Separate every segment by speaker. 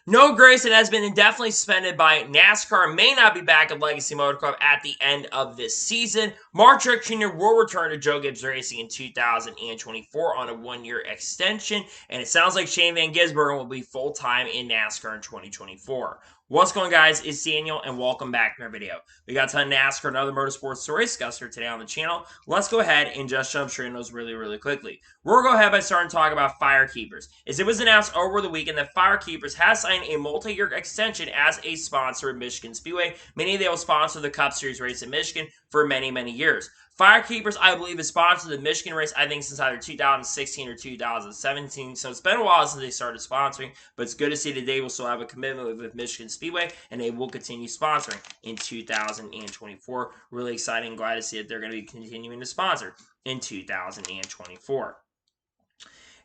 Speaker 1: No Gragson has been indefinitely suspended by NASCAR, may not be back at Legacy Motor Club at the end of this season. Truex Jr. will return to Joe Gibbs Racing in 2024 on a one-year extension, and it sounds like Shane Van Gisbergen will be full-time in NASCAR in 2024. What's going on, guys? It's Daniel, and welcome back to our video. We got a ton of NASCAR and other motorsports stories discussed here today on the channel. Let's go ahead and just jump straight into those really quickly. We'll go ahead by starting to talk about FireKeepers, as it was announced over the weekend that FireKeepers has signed a multi-year extension as a sponsor of Michigan Speedway, meaning they will sponsor the Cup Series race in Michigan for many years. FireKeepers, I believe, has sponsored the Michigan race, I think, since either 2016 or 2017. So it's been a while since they started sponsoring, but it's good to see that they will still have a commitment with Michigan Speedway, and they will continue sponsoring in 2024. Really exciting. Glad to see that they're going to be continuing to sponsor in 2024.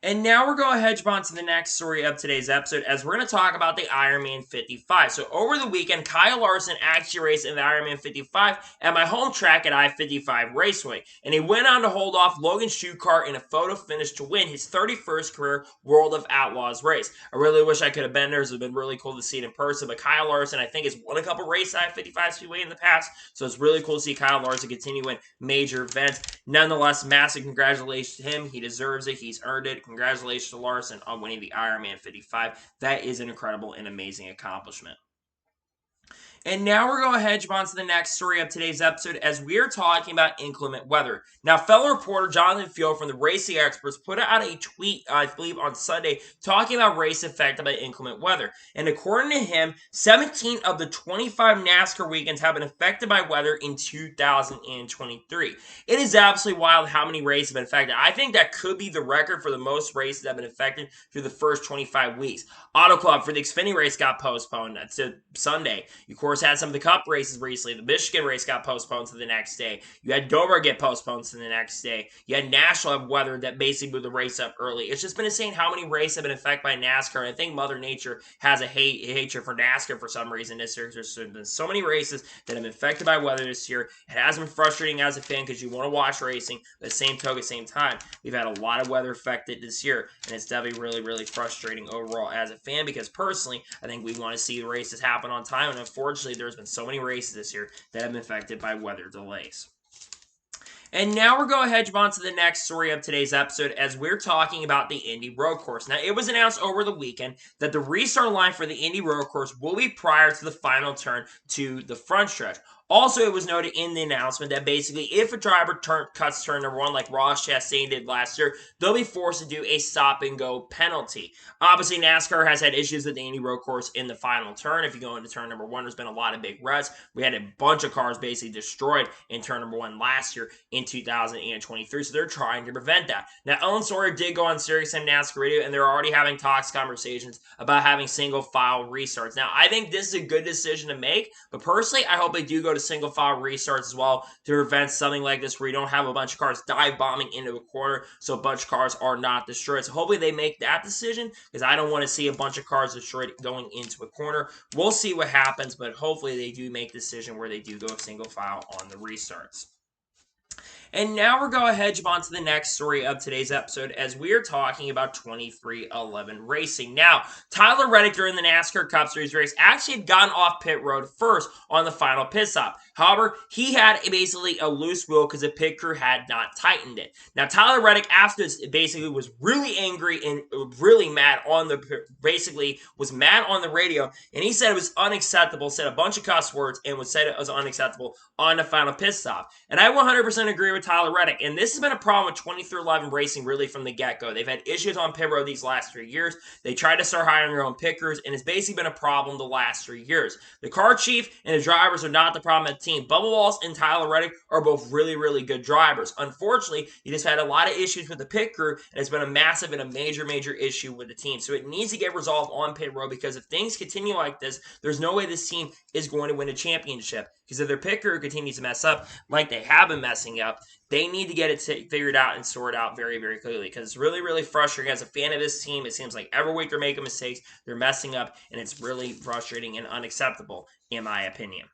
Speaker 1: And now we're going to hedge on to the next story of today's episode, as we're going to talk about the Ironman 55. So over the weekend, Kyle Larson actually raced in the Ironman 55 at my home track at I-55 Raceway. And he went on to hold off Logan Schuchart in a photo finish to win his 31st career World of Outlaws race. I really wish I could have been there. It would have been really cool to see it in person. But Kyle Larson, I think, has won a couple races at I-55 Speedway in the past. So it's really cool to see Kyle Larson continue in major events. Nonetheless, massive congratulations to him. He deserves it. He's earned it. Congratulations to Larson on winning the Ironman 55. That is an incredible and amazing accomplishment. And now we're going to hedge on to the next story of today's episode, as we are talking about inclement weather. Now, fellow reporter Jonathan Field from the Racing Experts put out a tweet, I believe, on Sunday, talking about race affected by inclement weather. And according to him, 17 of the 25 NASCAR weekends have been affected by weather in 2023. It is absolutely wild how many races have been affected. I think that could be the record for the most races that have been affected through the first 25 weeks. Auto Club for the Xfinity race got postponed to Sunday. Of course, had some of the Cup races recently. The Michigan race got postponed to the next day. You had Dover get postponed to the next day. You had Nashville have weather that basically moved the race up early. It's just been insane how many races have been affected by NASCAR. And I think Mother Nature has a hatred for NASCAR for some reason this year. There's been so many races that have been affected by weather this year. It has been frustrating as a fan because you want to watch racing, but at the same token, at the same time, we've had a lot of weather affected this year, and it's definitely really frustrating overall as a fan, because personally, I think we want to see the races happen on time, and unfortunately, there's been so many races this year that have been affected by weather delays. And now we're going to hedge on to the next story of today's episode, as we're talking about the Indy road course. Now, it was announced over the weekend that the restart line for the Indy road course will be prior to the final turn to the front stretch. Also, it was noted in the announcement that basically if a driver cuts turn number one, like Ross Chastain did last year, they'll be forced to do a stop-and-go penalty. Obviously, NASCAR has had issues with the Indy road course in the final turn. If you go into turn number one, there's been a lot of big wrecks. We had a bunch of cars basically destroyed in turn number one last year in 2023, so they're trying to prevent that. Now, Ellen Sawyer did go on SiriusXM NASCAR Radio, and they're already having talks, conversations about having single-file restarts. Now, I think this is a good decision to make, but personally, I hope they do go to single file restarts as well to prevent something like this where you don't have a bunch of cars dive bombing into a corner, so a bunch of cars are not destroyed. So hopefully they make that decision, because I don't want to see a bunch of cars destroyed going into a corner. We'll see what happens, but hopefully they do make the decision where they do go single file on the restarts. And now we're going to hedge on to the next story of today's episode, as we are talking about 2311 Racing. Now, Tyler Reddick during the NASCAR Cup Series race actually had gotten off pit road first on the final pit stop. However, he had basically a loose wheel because the pit crew had not tightened it. Now, Tyler Reddick after this basically was really angry and really mad on was mad on the radio, and he said it was unacceptable, said a bunch of cuss words, and said it was unacceptable on the final pit stop. And I 100% agree with Tyler Reddick, and this has been a problem with 2311 Racing really from the get-go. They've had issues on pit road these last 3 years. They tried to start hiring their own pit crews, and it's basically been a problem the last 3 years. The car chief and the drivers are not the problem at the team. Bubba Wallace and Tyler Reddick are both really good drivers. Unfortunately, you just had a lot of issues with the pit crew, and it's been a massive and a major issue with the team. So it needs to get resolved on pit road, because if things continue like this, there's no way this team is going to win a championship. Because if their pit crew continues to mess up like they have been messing up, they need to get it figured out and sorted out very clearly, because it's really frustrating as a fan of this team. It seems like every week they're making mistakes, they're messing up, and it's really frustrating and unacceptable in my opinion.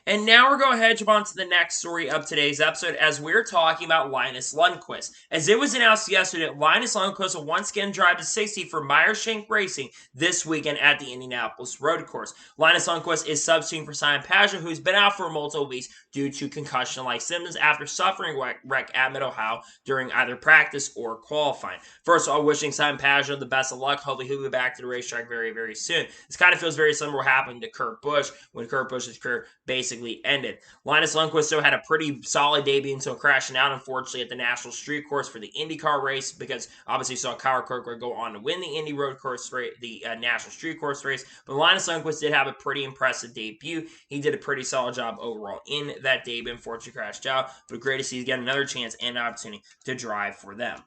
Speaker 1: And now we're going ahead and jump on to the next story of today's episode as we're talking about Linus Lundqvist. As it was announced yesterday, Linus Lundqvist will once again drive to 60 for Meyershank Racing this weekend at the Indianapolis Road Course. Linus Lundqvist is substituting for Simon Pageant, who's been out for multiple weeks due to concussion-like symptoms after suffering a wreck at Mid-Ohio during either practice or qualifying. First of all, wishing Simon Pageant the best of luck. Hopefully he'll be back to the racetrack very, very soon. This kind of feels very similar to what happened to Kurt Busch when Kurt Busch's career basically ended. Linus Lundqvist, though, had a pretty solid debut until crashing out, unfortunately, at the National Street Course for the IndyCar race, because obviously saw Kyle Kirkwood go on to win the Indy Road Course race, the National Street Course race. But Linus Lundqvist did have a pretty impressive debut. He did a pretty solid job overall in that debut. Unfortunately, crashed out, but great to see he's getting another chance and opportunity to drive for them.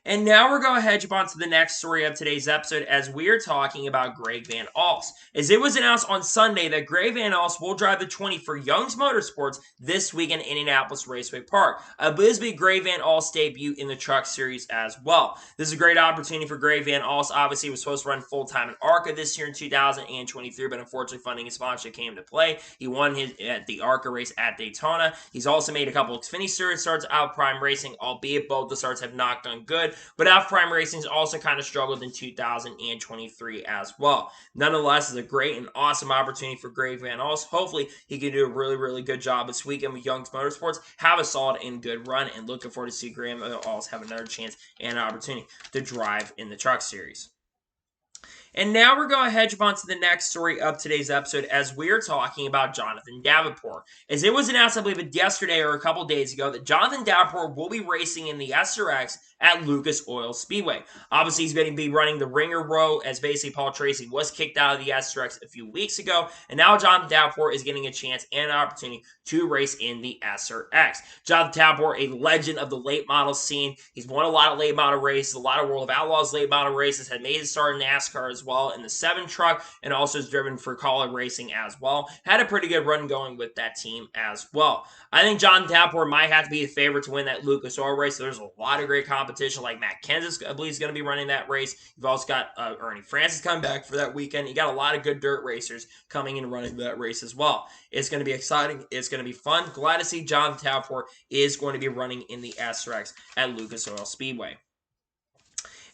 Speaker 1: And now we're going ahead and jump on to the next story of today's episode as we're talking about Greg Van Alst. As it was announced on Sunday that Greg Van Alst will drive the 20 for Young's Motorsports this week in Indianapolis Raceway Park. I believe this will be Greg Van Alst's debut in the Truck Series as well. This is a great opportunity for Greg Van Alst. Obviously, he was supposed to run full-time in ARCA this year in 2023, but unfortunately funding and sponsorship came into play. He won the ARCA race at Daytona. He's also made a couple of Xfinity Series starts out Prime Racing, albeit both the starts have not done good. But Alpha Prime Racing's also kind of struggled in 2023 as well. Nonetheless, it's a great and awesome opportunity for Greg Van Alst. Hopefully, he can do a really, really good job this weekend with Young's Motorsports, have a solid and good run, and looking forward to see Greg Van Alst have another chance and an opportunity to drive in the Truck Series. And now we're going ahead and jump on to the next story of today's episode as we're talking about Jonathan Davenport. As it was announced, I believe, yesterday or a couple days ago, that Jonathan Davenport will be racing in the SRX at Lucas Oil Speedway. Obviously, he's going to be running the Ringer Row as basically Paul Tracy was kicked out of the SRX a few weeks ago. And now Jonathan Davenport is getting a chance and an opportunity to race in the SRX. Jonathan Davenport, a legend of the late model scene. He's won a lot of late model races, a lot of World of Outlaws late model races, had made his start in NASCAR as well in the 7 truck, and also has driven for Colin Racing as well. Had a pretty good run going with that team as well. I think Jonathan Davenport might have to be the favorite to win that Lucas Oil race. There's a lot of great competition, like Matt Kenseth, I believe, is going to be running that race. You've also got Ernie Francis coming back for that weekend. You got a lot of good dirt racers coming in and running that race as well. It's going to be exciting. It's going to be fun. Glad to see Jonathan Davenport is going to be running in the SRX at Lucas Oil Speedway.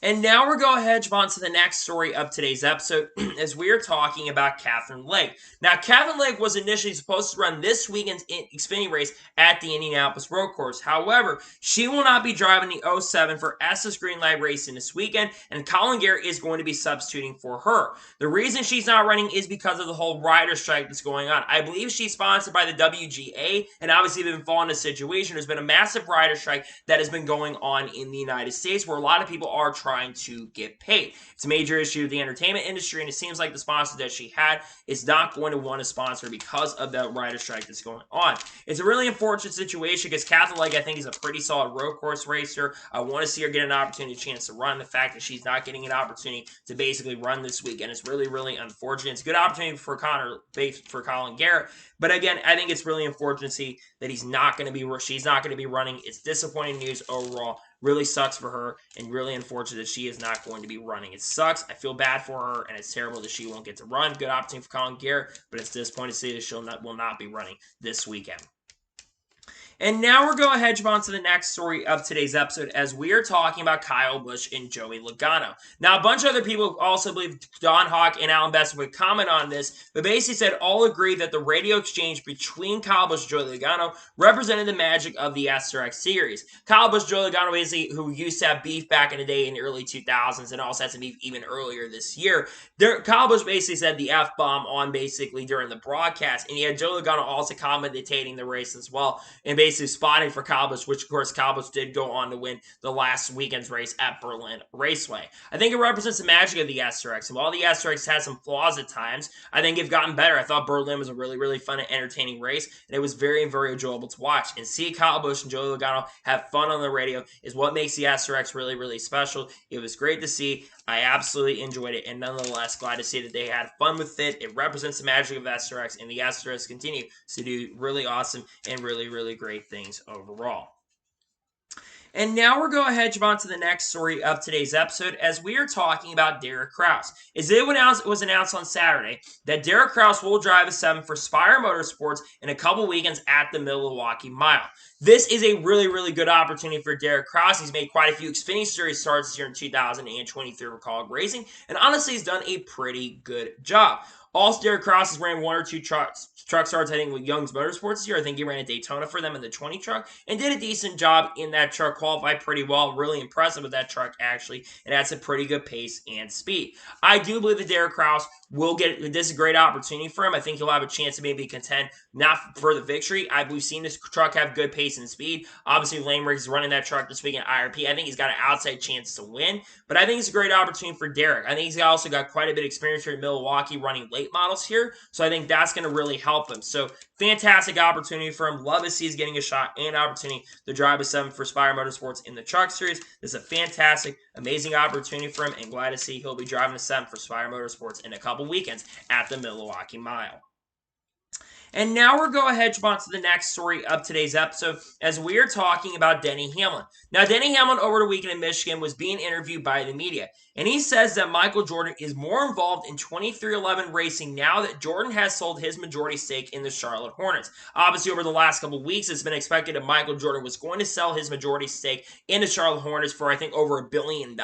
Speaker 1: And now we're going ahead and jump on to the next story of today's episode as we are talking about Katherine Legge. Now, Katherine Legge was initially supposed to run this weekend's Xfinity race at the Indianapolis Road Course. However, she will not be driving the 07 for SS Greenlight Racing this weekend, and Colin Garrett is going to be substituting for her. The reason she's not running is because of the whole rider strike that's going on. I believe she's sponsored by the WGA, and obviously they've been following the situation. There's been a massive rider strike that has been going on in the United States where a lot of people are trying to get paid. It's a major issue with the entertainment industry, and it seems like the sponsor that she had is not going to want to sponsor because of that rider strike that's going on. It's a really unfortunate situation because Katherine Legge, I think, is a pretty solid road course racer. I want to see her get an opportunity, chance to run. The fact that she's not getting an opportunity to basically run this weekend is really, really unfortunate. It's a good opportunity for Colin Garrett, but again, I think it's really unfortunate to see that she's not going to be running. It's disappointing news overall. Really sucks for her, and really unfortunate that she is not going to be running. It sucks. I feel bad for her, and it's terrible that she won't get to run. Good opportunity for Colin Garrett, but it's disappointing to see that she will not be running this weekend. And now we're going ahead and jump on to the next story of today's episode as we are talking about Kyle Busch and Joey Logano. Now, a bunch of other people also believe Don Hawk and Alan Best would comment on this, but basically said all agree that the radio exchange between Kyle Busch and Joey Logano represented the magic of the SRX series. Kyle Busch and Joey Logano, basically, who used to have beef back in the day in the early 2000s and also had some beef even earlier this year. Kyle Busch basically said the F-bomb on basically during the broadcast, and he had Joey Logano also commentating the race as well, and basically spotting for Kyle Busch, which of course Kyle Busch did go on to win the last weekend's race at Berlin Raceway. I think it represents the magic of the SRX, and while the SRX has some flaws at times, I think it's gotten better. I thought Berlin was a really, really fun and entertaining race, and it was very, very enjoyable to watch. And see Kyle Busch and Joey Logano have fun on the radio is what makes the SRX really, really special. It was great to see. I absolutely enjoyed it, and nonetheless, glad to see that they had fun with it. It represents the magic of SRX, and the SRX continue to do really awesome and really, really great things overall. And now we're going ahead and jump on to the next story of today's episode as we are talking about Derek Kraus. As it was announced on Saturday that Derek Kraus will drive a 7 for Spire Motorsports in a couple weekends at the Milwaukee Mile. This is a really, really good opportunity for Derek Kraus. He's made quite a few Xfinity Series starts this year in 2023 for College Racing, and honestly, he's done a pretty good job. Also, Derek Kraus has ran one or two truck starts, I think, with Young's Motorsports this year. I think he ran a Daytona for them in the 20 truck and did a decent job in that truck, qualified pretty well. Really impressive with that truck, actually, and that's a pretty good pace and speed. I do believe that Derek Kraus will get this is a great opportunity for him. I think he'll have a chance to maybe contend not for the victory. We've seen this truck have good pace and speed. Obviously, Lane Riggs is running that truck this week in IRP. I think he's got an outside chance to win, but I think it's a great opportunity for Derek. I think he's also got quite a bit of experience here in Milwaukee running late models here, so I think that's going to really help him. So fantastic opportunity for him. Love to see he's getting a shot and opportunity to drive a 7 for Spire Motorsports in the Truck Series. This is a fantastic, amazing opportunity for him, and glad to see he'll be driving a 7 for Spire Motorsports in a couple weekends at the Milwaukee Mile. And now we're going ahead and jump on to the next story of today's episode as we are talking about Denny Hamlin. Now, Denny Hamlin over the weekend in Michigan was being interviewed by the media, and he says that Michael Jordan is more involved in 23XI racing now that Jordan has sold his majority stake in the Charlotte Hornets. Obviously, over the last couple of weeks, it's been expected that Michael Jordan was going to sell his majority stake in the Charlotte Hornets for, I think, over $1 billion,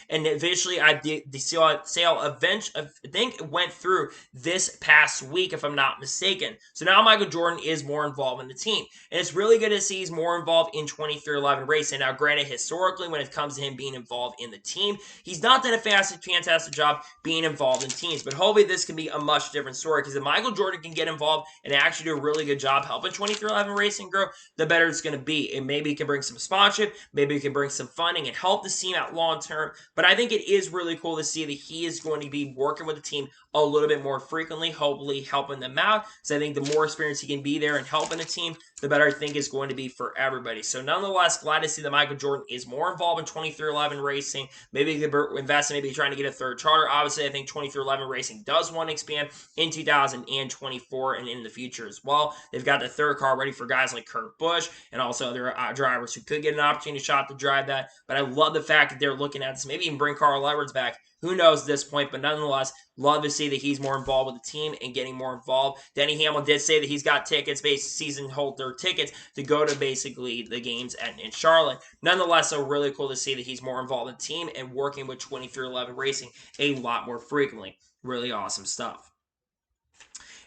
Speaker 1: and eventually, the sale eventually, I think it went through this past week, if I'm not mistaken. So now Michael Jordan is more involved in the team. And it's really good to see he's more involved in 23XI racing. Now, granted, historically, when it comes to him being involved in the team, he's not done a fantastic job being involved in teams. But hopefully this can be a much different story, because if Michael Jordan can get involved and actually do a really good job helping 23XI racing grow, the better it's going to be. And maybe he can bring some sponsorship, maybe he can bring some funding and help the team out long term. But I think it is really cool to see that he is going to be working with the team a little bit more frequently, hopefully helping them out. So I think the more experience he can be there and helping the team, the better I think it's going to be for everybody. So nonetheless, glad to see that Michael Jordan is more involved in 23XI racing. Maybe he could invest in maybe trying to get a third charter. Obviously, I think 23XI racing does want to expand in 2024 and in the future as well. They've got the third car ready for guys like Kurt Busch and also other drivers who could get an opportunity shot to drive that. But I love the fact that they're looking at this. Maybe even bring Carl Edwards back. Who knows at this point, but nonetheless, love to see that he's more involved with the team and getting more involved. Denny Hamlin did say that he's got tickets, season holder tickets, to go to basically the games in Charlotte. Nonetheless, so really cool to see that he's more involved in the team and working with 23XI Racing a lot more frequently. Really awesome stuff.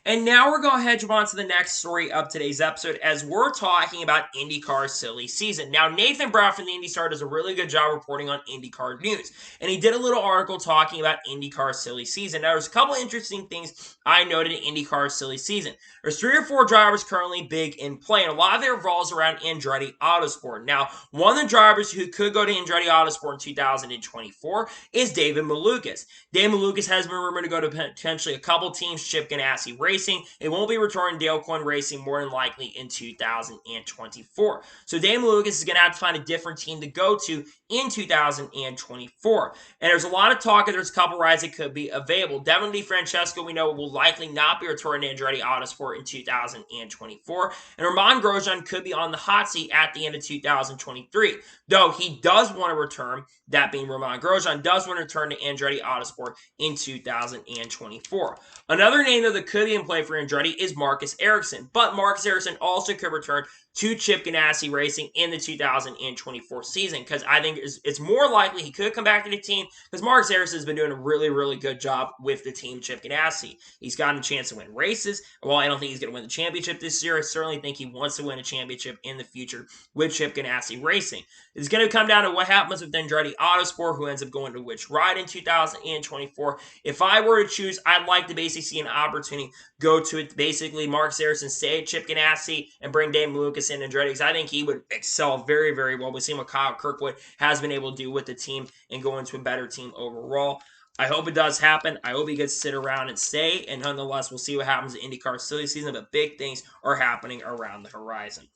Speaker 1: And now we're going ahead and jump on to the next story of today's episode as we're talking about IndyCar silly season. Now, Nathan Brown from the Indy Star does a really good job reporting on IndyCar news. And he did a little article talking about IndyCar silly season. Now, there's a couple interesting things I noted in IndyCar silly season. There's 3 or 4 drivers currently big in play, and a lot of it revolves around Andretti Autosport. Now, one of the drivers who could go to Andretti Autosport in 2024 is David Malukas. David Malukas has been rumored to go to potentially a couple teams, Chip Ganassi Racing. It won't be returning Dale Coyne Racing more than likely in 2024. So David Malukas is going to have to find a different team to go to in 2024. And there's a lot of talk that there's a couple rides that could be available. Devin DeFrancesco, we know, will likely not be returning to Andretti Autosport in 2024. And Romain Grosjean could be on the hot seat at the end of 2023. Though he does want to return, that being Romain Grosjean, does want to return to Andretti Autosport in 2024. Another name, though, that could be in play for Andretti is Marcus Ericsson. But Marcus Ericsson also could return to Chip Ganassi Racing in the 2024 season, because I think it's more likely he could come back to the team, because Marcus Ericsson has been doing a really, really good job with the team Chip Ganassi. He's gotten a chance to win races. Well, I don't think he's going to win the championship this year. I certainly think he wants to win a championship in the future with Chip Ganassi Racing. It's going to come down to what happens with Andretti Autosport, who ends up going to which ride in 2024. If I were to choose, I'd like to basically see an opportunity go to it. Basically, Marcus Ericsson stay at Chip Ganassi and bring Dave Malukas in Andretti, because I think he would excel very, very well. We've seen what Kyle Kirkwood has been able to do with the team and go into a better team overall. I hope it does happen. I hope he gets to sit around and stay. And nonetheless, we'll see what happens in IndyCar silly season. But big things are happening around the horizon.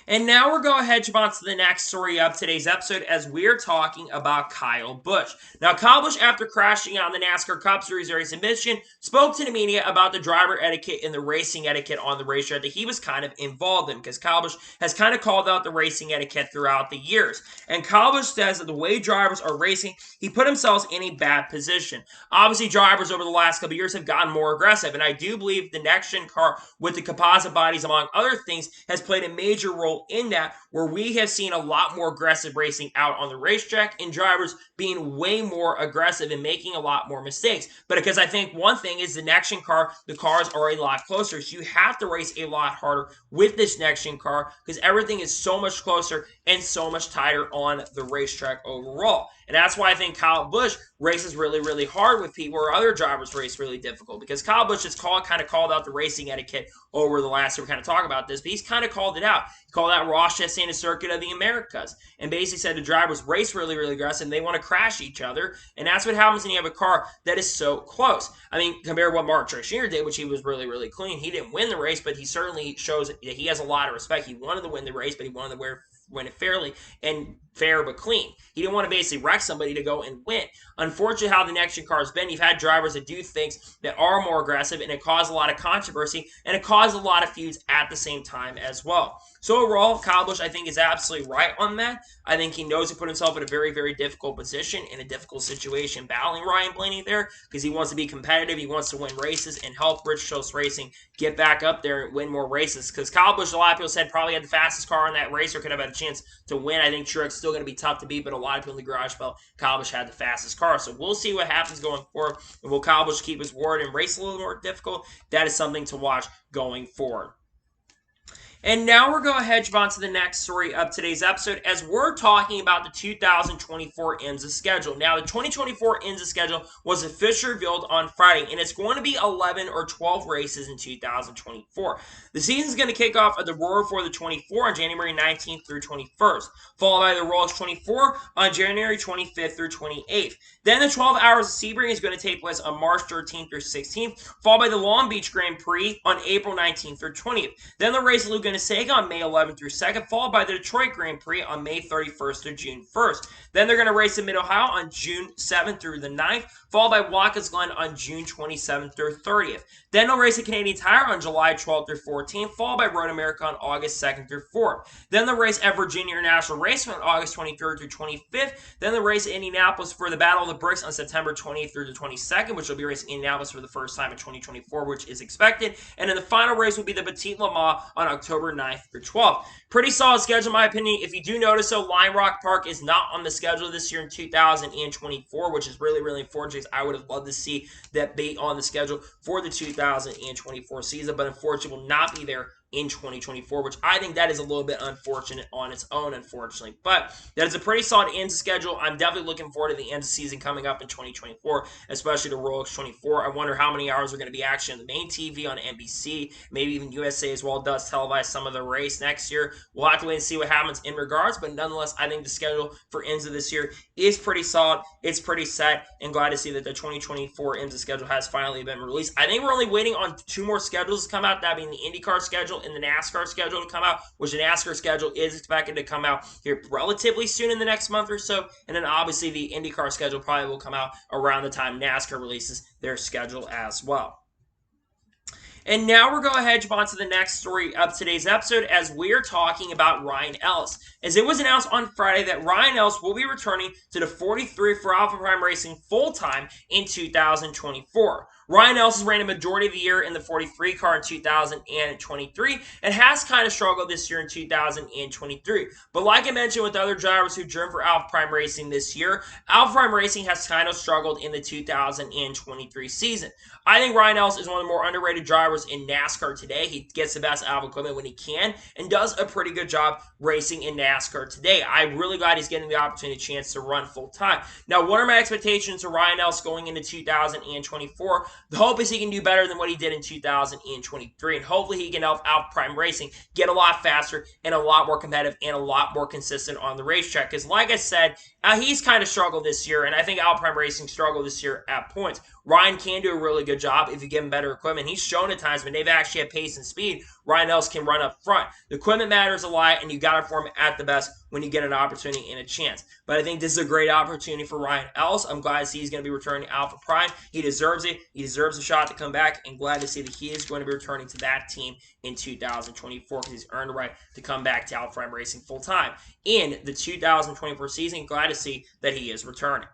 Speaker 1: And now we're going ahead to move on to the next story of today's episode as we're talking about Kyle Busch. Now, Kyle Busch, after crashing on the NASCAR Cup Series race in Michigan, spoke to the media about the driver etiquette and the racing etiquette on the racetrack that he was kind of involved in, because Kyle Busch has kind of called out the racing etiquette throughout the years. And Kyle Busch says that the way drivers are racing, he put himself in a bad position. Obviously, drivers over the last couple of years have gotten more aggressive, and I do believe the next-gen car with the composite bodies, among other things, has played a major role in that, where we have seen a lot more aggressive racing out on the racetrack and drivers being way more aggressive and making a lot more mistakes. But because I think one thing is the next-gen car, the cars are a lot closer, so you have to race a lot harder with this next-gen car because everything is so much closer and so much tighter on the racetrack overall. And that's why I think Kyle Busch races really, really hard with people, or other drivers race really difficult, because Kyle Busch has kind of called out the racing etiquette over the last year. We kind of talk about this, but he's kind of called it out. He called out Ross Chastain the Circuit of the Americas, and basically said the drivers race really, really aggressive, and they want to crash each other, and that's what happens when you have a car that is so close. I mean, compare what Truex Jr did, which he was really, really clean. He didn't win the race, but he certainly shows that he has a lot of respect. He wanted to win the race, but he wanted to win it fairly and fair but clean. He didn't want to basically wreck somebody to go and win. Unfortunately, how the next-gen car has been, you've had drivers that do things that are more aggressive, and it caused a lot of controversy, and it caused a lot of feuds at the same time as well. So overall, Kyle Busch, I think, is absolutely right on that. I think he knows he put himself in a very, very difficult position, in a difficult situation, battling Ryan Blaney there, because he wants to be competitive, he wants to win races, and help British Coast Racing get back up there and win more races. Because Kyle Busch, a lot of people said, probably had the fastest car in that race, or could have had a chance to win. I think Truex still going to be tough to beat, but a lot of people in the garage felt Kyle Busch had the fastest car. So we'll see what happens going forward. And will Kyle Busch keep his word and race a little more difficult? That is something to watch going forward. And now we're going ahead to move on to the next story of today's episode as we're talking about the 2024 IMSA schedule. Now, the 2024 IMSA schedule was officially revealed on Friday, and it's going to be 11 or 12 races in 2024. The season is going to kick off at the Roar for the 24 on January 19th through 21st, followed by the Royals 24 on January 25th through 28th. Then the 12 Hours of Sebring is going to take place on March 13th through 16th, followed by the Long Beach Grand Prix on April 19th through 20th. Then the race at Sega on May 11th through 2nd, followed by the Detroit Grand Prix on May 31st through June 1st. Then they're going to race in Mid-Ohio on June 7th through the 9th, followed by Watkins Glen on June 27th through 30th. Then they'll race at Canadian Tire on July 12th through 14th, followed by Road America on August 2nd through 4th. Then they'll race at Virginia International Raceway on August 23rd through 25th. Then they'll race at Indianapolis for the Battle of the Bricks on September 20th through the 22nd, which will be racing Indianapolis for the first time in 2024, which is expected. And then the final race will be the Petit Le Mans on October 9th through 12th. Pretty solid schedule, in my opinion. If you do notice, though, Lime Rock Park is not on the schedule this year in 2024, which is really, really unfortunate. I would have loved to see that be on the schedule for the 2024 season, but unfortunately will not be there in 2024, which I think that is a little bit unfortunate on its own, unfortunately. But that is a pretty solid IMSA schedule. I'm definitely looking forward to the IMSA season coming up in 2024, especially the Rolex 24. I wonder how many hours are going to be actually on the main TV on NBC, maybe even USA as well does televise some of the race next year. We'll have to wait and see what happens in regards, but nonetheless, I think the schedule for IMSA this year is pretty solid. It's pretty set, and glad to see that the 2024 IMSA schedule has finally been released. I think we're only waiting on 2 more schedules to come out, that being the IndyCar schedule and the NASCAR schedule to come out, which the NASCAR schedule is expected to come out here relatively soon in the next month or so, and then obviously the IndyCar schedule probably will come out around the time NASCAR releases their schedule as well. And now we're going ahead to move on to the next story of today's episode as we're talking about Ryan Ellis. As it was announced on Friday that Ryan Ellis will be returning to the 43 for Alpha Prime Racing full-time in 2024. Ryan Ellis has ran a majority of the year in the 43 car in 2023 and has kind of struggled this year in 2023. But like I mentioned with other drivers who driven for Alpha Prime Racing this year, Alpha Prime Racing has kind of struggled in the 2023 season. I think Ryan Ellis is one of the more underrated drivers in NASCAR today. He gets the best out of equipment when he can and does a pretty good job racing in NASCAR today. I'm really glad he's getting the opportunity, chance to run full time. Now, what are my expectations for Ryan Ellis going into 2024? The hope is he can do better than what he did in 2023, and hopefully he can help Alpha Prime Racing get a lot faster and a lot more competitive and a lot more consistent on the racetrack. Because like I said, he's kind of struggled this year, and I think Alpha Prime Racing struggled this year at points. Ryan can do a really good job if you give him better equipment. He's shown it at times when they've actually had pace and speed, Ryan Ellis can run up front. The equipment matters a lot, and you got to perform at the best when you get an opportunity and a chance. But I think this is a great opportunity for Ryan Ellis. I'm glad to see he's going to be returning to Alpha Prime. He deserves it. He deserves a shot to come back, and glad to see that he is going to be returning to that team in 2024 because he's earned the right to come back to Alpha Prime Racing full-time in the 2024 season. Glad to see that he is returning.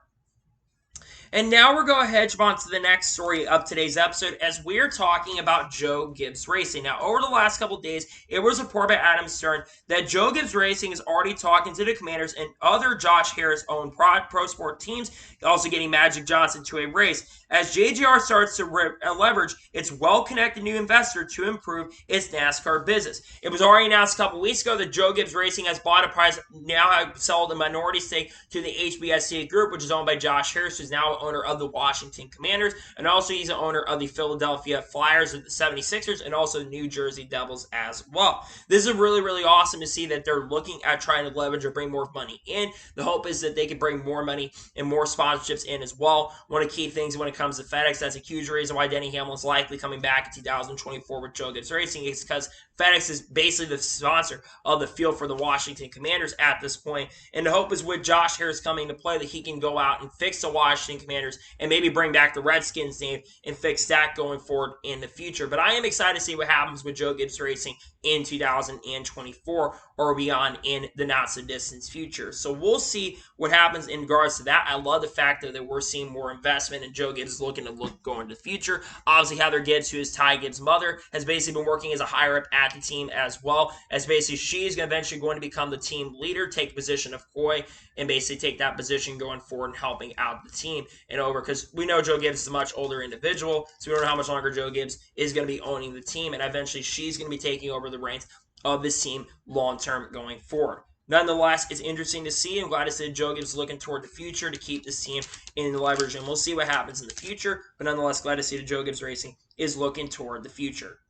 Speaker 1: And now we're going to hedge on to the next story of today's episode as we're talking about Joe Gibbs Racing. Now, over the last couple of days, it was reported by Adam Stern that Joe Gibbs Racing is already talking to the Commanders and other Josh Harris-owned pro sport teams, also getting Magic Johnson to a race, as JGR starts to leverage its well-connected new investor to improve its NASCAR business. It was already announced a couple weeks ago that Joe Gibbs Racing has bought a prize, now have sold a minority stake to the HBSC Group, which is owned by Josh Harris, who's now owner of the Washington Commanders, and also he's an owner of the Philadelphia Flyers, the 76ers, and also the New Jersey Devils as well. This is really, really awesome to see that they're looking at trying to leverage or bring more money in. The hope is that they can bring more money and more sponsorships in as well. One of the key things when it comes to FedEx, that's a huge reason why Denny Hamlin's likely coming back in 2024 with Joe Gibbs Racing, is because FedEx is basically the sponsor of the field for the Washington Commanders at this point. And the hope is with Josh Harris coming to play that he can go out and fix the Washington Commanders and maybe bring back the Redskins name and fix that going forward in the future. But I am excited to see what happens with Joe Gibbs Racing in 2024 or beyond in the not-so-distant future. So we'll see what happens in regards to that. I love the fact that we're seeing more investment and Joe Gibbs is looking to go into the future. Obviously, Heather Gibbs, who is Ty Gibbs' mother, has basically been working as a higher-up at the team as well, as basically she's eventually going to become the team leader, take the position of Coy, and basically take that position going forward and helping out the team and over, because we know Joe Gibbs is a much older individual, so we don't know how much longer Joe Gibbs is going to be owning the team, and eventually she's going to be taking over the reins of this team long-term going forward. Nonetheless, it's interesting to see. I'm glad to see Joe Gibbs looking toward the future to keep this team in the leverage, and we'll see what happens in the future, but nonetheless, glad to see that Joe Gibbs Racing is looking toward the future.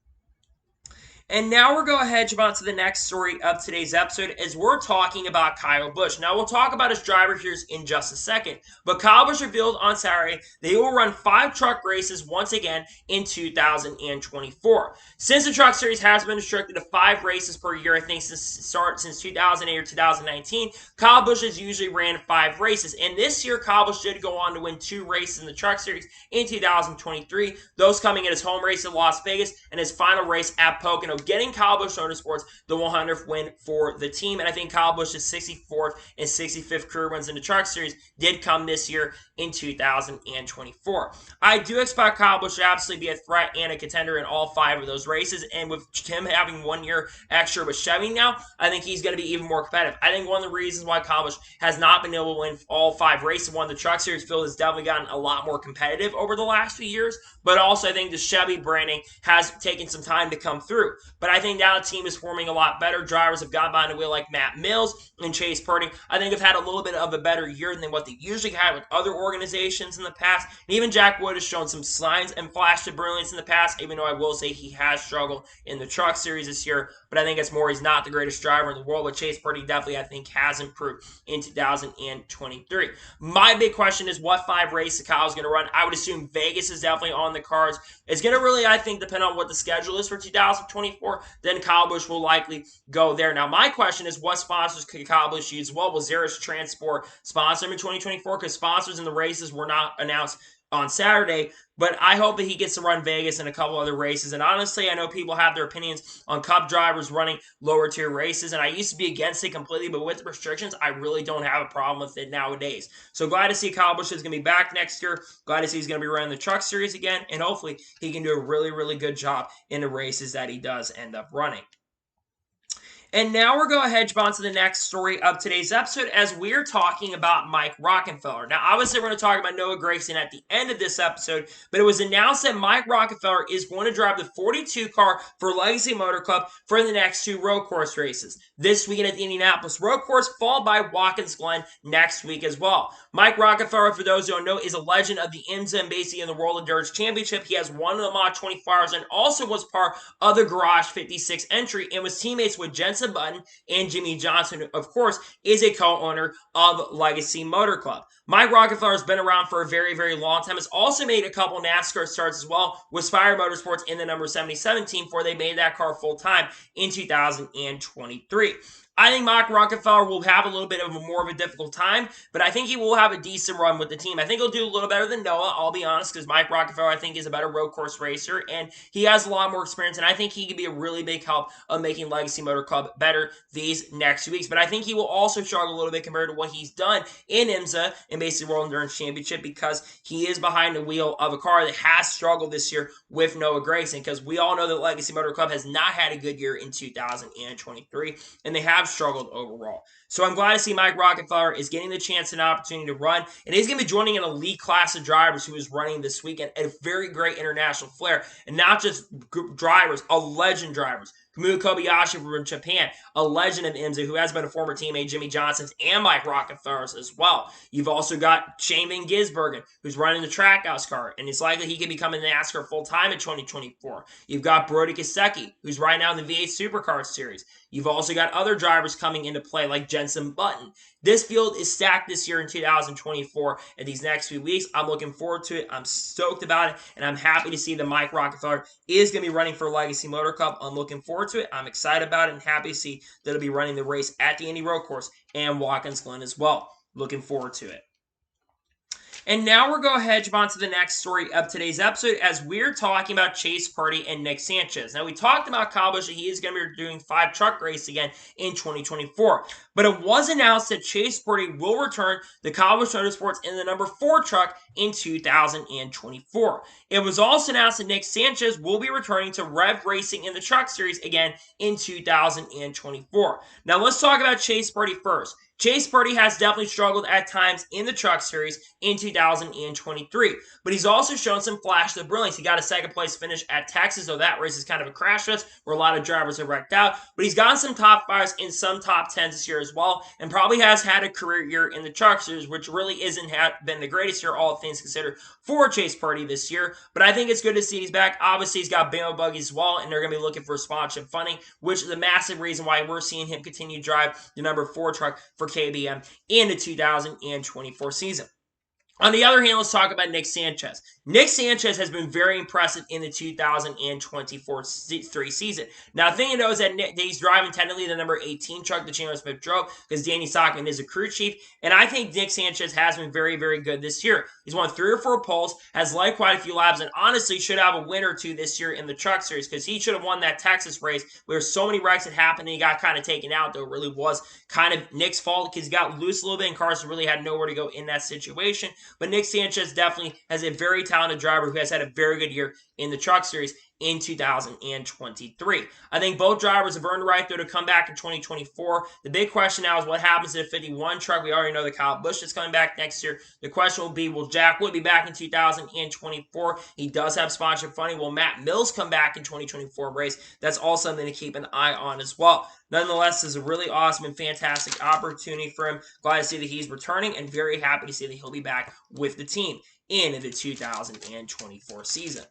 Speaker 1: And now we're going to hedge on to the next story of today's episode as we're talking about Kyle Busch. Now, we'll talk about his driver here in just a second, but Kyle Busch revealed on Saturday that he will run 5 truck races once again in 2024. Since the Truck Series has been restricted to 5 races per year, I think since 2008 or 2019, Kyle Busch has usually ran 5 races. And this year, Kyle Busch did go on to win 2 races in the Truck Series in 2023, those coming in his home race in Las Vegas and his final race at Pocono, getting Kyle Busch Motorsports the 100th win for the team. And I think Kyle Busch's 64th and 65th career wins in the Truck Series did come this year in 2024. I do expect Kyle Busch to absolutely be a threat and a contender in all 5 of those races. And with him having 1 year extra with Chevy now, I think he's going to be even more competitive. I think one of the reasons why Kyle Busch has not been able to win all 5 races, one, the Truck Series field has definitely gotten a lot more competitive over the last few years. But also I think the Chevy branding has taken some time to come through. But I think now the team is forming a lot better. Drivers have gotten behind the wheel like Matt Mills and Chase Purdy. I think have had a little bit of a better year than what they usually had with other organizations in the past. And even Jack Wood has shown some signs and flashed of brilliance in the past, even though I will say he has struggled in the Truck Series this year. But I think it's more he's not the greatest driver in the world. But Chase Purdy definitely, I think, has improved in 2023. My big question is what 5 races Kyle's going to run. I would assume Vegas is definitely on the cards. It's going to really, I think, depend on what the schedule is for 2024. Then Kyle Busch will likely go there. Now, my question is what sponsors could Kyle Busch use? Well, will Xeris Transport sponsor him in 2024? Because sponsors in the races were not announced on Saturday, but I hope that he gets to run Vegas and a couple other races. And honestly, I know people have their opinions on Cup drivers running lower tier races, and I used to be against it completely, but with the restrictions, I really don't have a problem with it nowadays. So glad to see Kyle Busch is going to be back next year. Glad to see he's going to be running the Truck Series again, and hopefully he can do a really, really good job in the races that he does end up running. And now we're going to hedge on to the next story of today's episode as we're talking about Mike Rockenfeller. Now, obviously, we're going to talk about Noah Gragson at the end of this episode, but it was announced that Mike Rockenfeller is going to drive the 42 car for Legacy Motor Club for the next 2 road course races. This weekend at the Indianapolis Road Course, followed by Watkins Glen next week as well. Mike Rockenfeller, for those who don't know, is a legend of the IMSA and basically in the World Endurance Championship. He has won the Mod 24 Hours and also was part of the Garage 56 entry and was teammates with Jensen Jensen Button and Jimmie Johnson, who, of course, is a co-owner of Legacy Motor Club. Mike Rockenfeller has been around for a very, very long time. Has also made a couple NASCAR starts as well with Spire Motorsports in the number 77 team before they made that car full-time in 2023. I think Mike Rockenfeller will have a little bit of more of a difficult time, but I think he will have a decent run with the team. I think he'll do a little better than Noah, I'll be honest, because Mike Rockenfeller, I think, is a better road course racer, and he has a lot more experience, and I think he could be a really big help of making Legacy Motor Club better these next 2 weeks. But I think he will also struggle a little bit compared to what he's done in IMSA and basically World Endurance Championship, because he is behind the wheel of a car that has struggled this year with Noah Gragson, because we all know that Legacy Motor Club has not had a good year in 2023, and they have struggled overall. So I'm glad to see Mike Rockenfeller is getting the chance and opportunity to run, and he's going to be joining an elite class of drivers who is running this weekend at a very great international flair, and not just drivers, a legend drivers. Kamui Kobayashi from Japan, a legend of IMSA who has been a former teammate, Jimmie Johnson's and Mike Rockenfeller's as well. You've also got Shane Van Gisbergen, who's running the Trackhouse car, and it's likely he could become in NASCAR full-time in 2024. You've got Brody Kostecki, who's right now in the V8 Supercars Series. You've also got other drivers coming into play like Jensen Button. This field is stacked this year in 2024 and these next few weeks. I'm looking forward to it. I'm stoked about it, and I'm happy to see that Mike Rockenfeller is going to be running for Legacy Motor Club. I'm looking forward to it. I'm excited about it and happy to see that he'll be running the race at the Indy Road Course and Watkins Glen as well. Looking forward to it. And now we're going to head on to the next story of today's episode as we're talking about Chase Purdy and Nick Sanchez. Now, we talked about Kyle Busch that he is going to be doing 5 truck race again in 2024. But it was announced that Chase Purdy will return to Kyle Busch Motorsports in the number 4 truck in 2024. It was also announced that Nick Sanchez will be returning to Rev Racing in the Truck Series again in 2024. Now, let's talk about Chase Purdy first. Chase Purdy has definitely struggled at times in the Truck Series in 2023, but he's also shown some flashes of brilliance. He got a second-place finish at Texas, though that race is kind of a crash fest where a lot of drivers have wrecked out, but he's gotten some top 5s in some top 10s this year as well, and probably has had a career year in the Truck Series, which really isn't been the greatest year, all things considered, for Chase Purdy this year, but I think it's good to see he's back. Obviously, he's got Bama Buggies as well, and they're going to be looking for sponsorship funding, which is a massive reason why we're seeing him continue to drive the number 4 truck for KBM in the 2024 season. On the other hand, let's talk about Nick Sanchez. Nick Sanchez has been very impressive in the 2023 season. Now, the thing you know is that he's driving technically the number 18 truck, the Chandler Smith drove, because Danny Sockman is a crew chief, and I think Nick Sanchez has been very, very good this year. He's won 3 or 4 poles, has led quite a few laps, and honestly should have a win or 2 this year in the Truck Series, because he should have won that Texas race where so many wrecks had happened and he got kind of taken out, though it really was kind of Nick's fault because he got loose a little bit and Carson really had nowhere to go in that situation. But Nick Sanchez definitely has a very talented driver who has had a very good year in the Truck Series in 2023. I think both drivers have earned the right, though, to come back in 2024. The big question now is what happens to the 51 truck. We already know that Kyle Busch is coming back next year. The question will be, will Jack Wood be back in 2024? He does have sponsorship funding. Will Matt Mills come back in 2024 race? That's all something to keep an eye on as well. Nonetheless, this is a really awesome and fantastic opportunity for him. Glad to see that he's returning and very happy to see that he'll be back with the team in the 2024 season.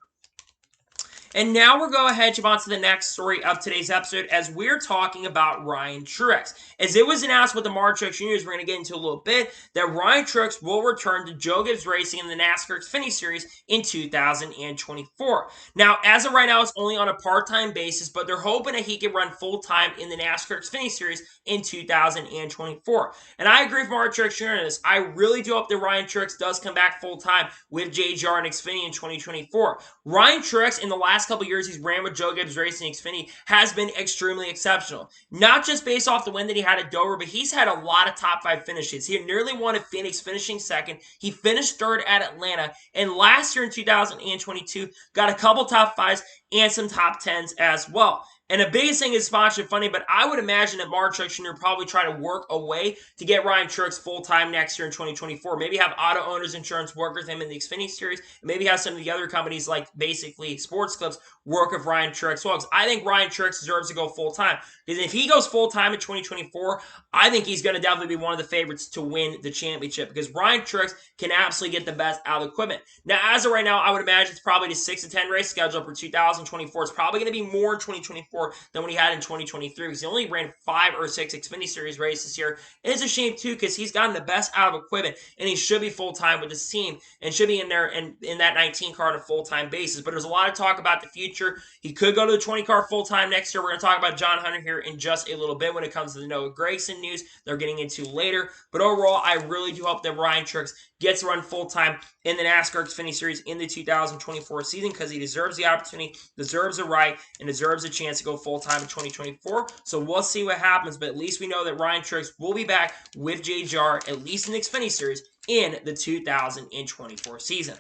Speaker 1: And now we're going ahead and on to the next story of today's episode as we're talking about Ryan Truex. As it was announced with the Truex Jr., we're going to get into a little bit, that Ryan Truex will return to Joe Gibbs Racing in the NASCAR Xfinity Series in 2024. Now, as of right now, it's only on a part-time basis, but they're hoping that he can run full-time in the NASCAR Xfinity Series in 2024. And I agree with Truex Jr. on this. I really do hope that Ryan Truex does come back full-time with JGR and Xfinity in 2024. Ryan Truex, in the last couple years he's ran with Joe Gibbs Racing Xfinity, has been extremely exceptional. Not just based off the win that he had at Dover, but he's had a lot of top 5 finishes. He nearly won at Phoenix, finishing second. He finished third at Atlanta. And last year in 2022, got a couple top 5s and some top 10s as well. And the biggest thing is sponsorship funding, but I would imagine that Truex Jr. probably try to work a way to get Ryan Truex full-time next year in 2024. Maybe have Auto Owners Insurance work with him in the Xfinity Series, and maybe have some of the other companies like basically sports clubs work with Ryan Truex well. Because I think Ryan Truex deserves to go full-time. Because if he goes full-time in 2024, I think he's going to definitely be one of the favorites to win the championship. Because Ryan Truex can absolutely get the best out of the equipment. Now, as of right now, I would imagine it's probably the 6 to 10 race schedule for 2024. It's probably going to be more in 2024. 2024 than what he had in 2023 because he only ran 5 or 6 Xfinity Series races this year. And it's a shame too because he's gotten the best out of equipment and he should be full-time with his team and should be in there and in that 19 car on a full-time basis. But there's a lot of talk about the future. He could go to the 20 car full-time next year. We're going to talk about John Hunter here in just a little bit when it comes to the Noah Gragson news they're getting into later. But overall, I really do hope that Ryan Truex gets to run full-time in the NASCAR Xfinity Series in the 2024 season because he deserves the opportunity, deserves the right, and deserves a chance to go full-time in 2024. So we'll see what happens, but at least we know that Ryan Truex will be back with JGR, at least in the Xfinity Series, in the 2024 season.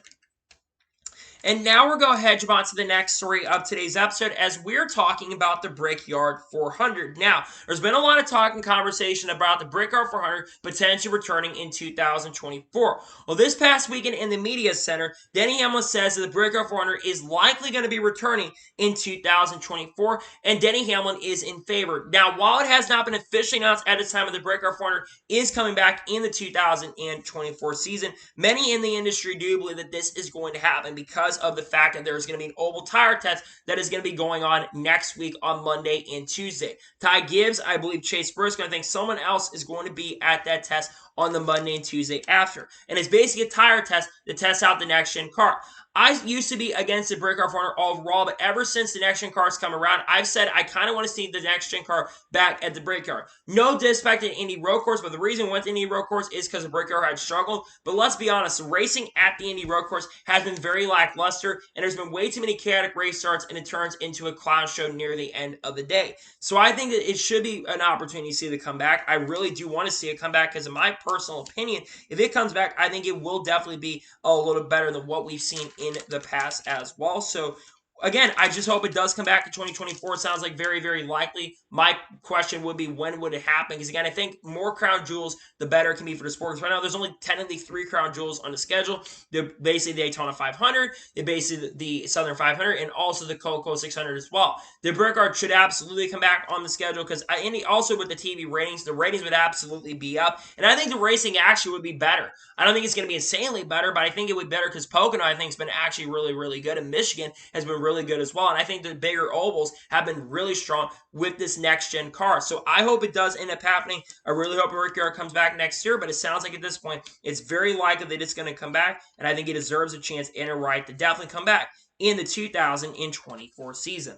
Speaker 1: And now we're going to jump on to the next story of today's episode as we're talking about the Brickyard 400. Now, there's been a lot of talk and conversation about the Brickyard 400 potentially returning in 2024. Well, this past weekend in the media center, Denny Hamlin says that the Brickyard 400 is likely going to be returning in 2024, and Denny Hamlin is in favor. Now, while it has not been officially announced at the time of the Brickyard 400 is coming back in the 2024 season, many in the industry do believe that this is going to happen because of the fact that there's going to be an oval tire test that is going to be going on next week on Monday and Tuesday. Ty Gibbs, I believe Chase Briscoe, I think someone else is going to be at that test on the Monday and Tuesday after. And it's basically a tire test to test out the next-gen car. I used to be against the Brickyard 400 overall, but ever since the next-gen cars come around, I've said I kind of want to see the next-gen car back at the Brickyard. No disrespect to Indy Road Course, but the reason we went to Indy Road Course is because the Brickyard had struggled. But let's be honest, racing at the Indy Road Course has been very lackluster, and there's been way too many chaotic race starts, and it turns into a clown show near the end of the day. So I think that it should be an opportunity to see the comeback. I really do want to see it come back because in my personal opinion, if it comes back, I think it will definitely be a little better than what we've seen in the past as well. So again, I just hope it does come back in 2024. It sounds like very, very likely. My question would be, when would it happen? Because again, I think more crown jewels, the better it can be for the sport. Because right now, there's only technically 3 crown jewels on the schedule. They're basically the Daytona 500, they're basically the Southern 500, and also the Coco 600 as well. The Brickyard should absolutely come back on the schedule because also with the TV ratings, the ratings would absolutely be up. And I think the racing actually would be better. I don't think it's going to be insanely better, but I think it would be better because Pocono, I think, has been actually really, really good. And Michigan has been really good as well. And I think the bigger ovals have been really strong with this next-gen car. So I hope it does end up happening. I really hope Brickyard comes back next year, but it sounds like at this point, it's very likely that it's going to come back, and I think it deserves a chance and a right to definitely come back in the 2024 season.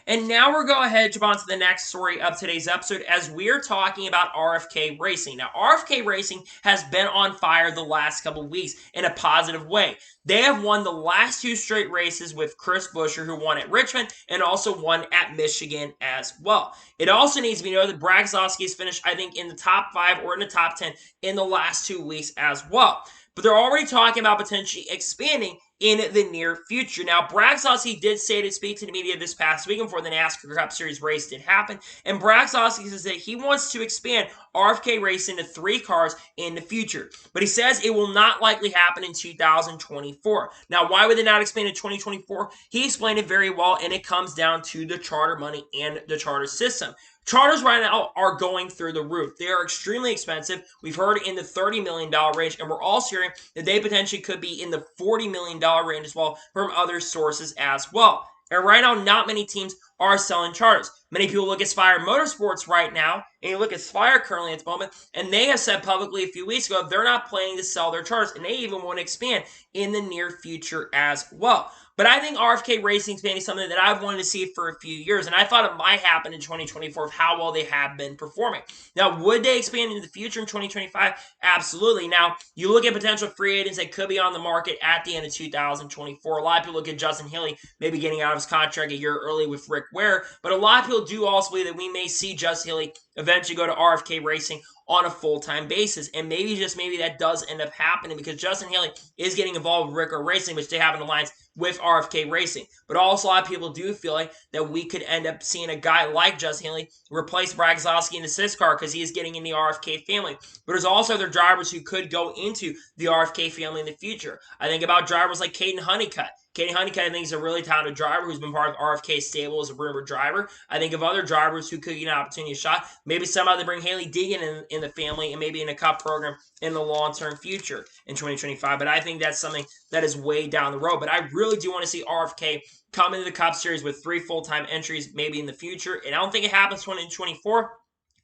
Speaker 1: And now we're going ahead and jump on to the next story of today's episode as we're talking about RFK Racing. Now, RFK Racing has been on fire the last couple of weeks in a positive way. They have won the last 2 straight races with Chris Buescher, who won at Richmond and also won at Michigan as well. It also needs to be noted that Brad Keselowski has finished, I think, in the top 5 or in the top 10 in the last 2 weeks as well. But they're already talking about potentially expanding in the near future. Now, Brad Keselowski did say to speak to the media this past weekend before the NASCAR Cup Series race did happen, and Brad Keselowski says that he wants to expand RFK Racing to 3 cars in the future. But he says it will not likely happen in 2024. Now, why would they not expand in 2024? He explained it very well, and it comes down to the charter money and the charter system. Charters right now are going through the roof. They are extremely expensive. We've heard in the $30 million range, and we're also hearing that they potentially could be in the $40 million range as well from other sources as well. And right now, not many teams are selling charters. Many people look at Spire Motorsports right now, and you look at Spire currently at the moment, and they have said publicly a few weeks ago they're not planning to sell their charters, and they even want to expand in the near future as well. But I think RFK Racing expanding is something that I've wanted to see for a few years, and I thought it might happen in 2024 of how well they have been performing. Now, would they expand into the future in 2025? Absolutely. Now, you look at potential free agents that could be on the market at the end of 2024. A lot of people look at Justin Haley maybe getting out of his contract a year early with Rick Ware, but a lot of people do also believe that we may see Justin Haley eventually go to RFK Racing on a full-time basis. And maybe that does end up happening because Justin Haley is getting involved with Ricker Racing, which they have an alliance with RFK Racing. But also a lot of people do feel like that we could end up seeing a guy like Justin Haley replace Brad Keselowski in the 6 car because he is getting in the RFK family. But there's also other drivers who could go into the RFK family in the future. I think about drivers like Caden Honeycutt. Caden Honeycutt, I think, is a really talented driver who's been part of RFK's stable as a rumored driver. I think of other drivers who could get an opportunity to shot. Maybe somehow they bring Haley Deegan in the family and maybe in a cup program in the long-term future in 2025. But I think that's something that is way down the road. But I really do want to see RFK come into the Cup Series with 3 full-time entries maybe in the future. And I don't think it happens 2024.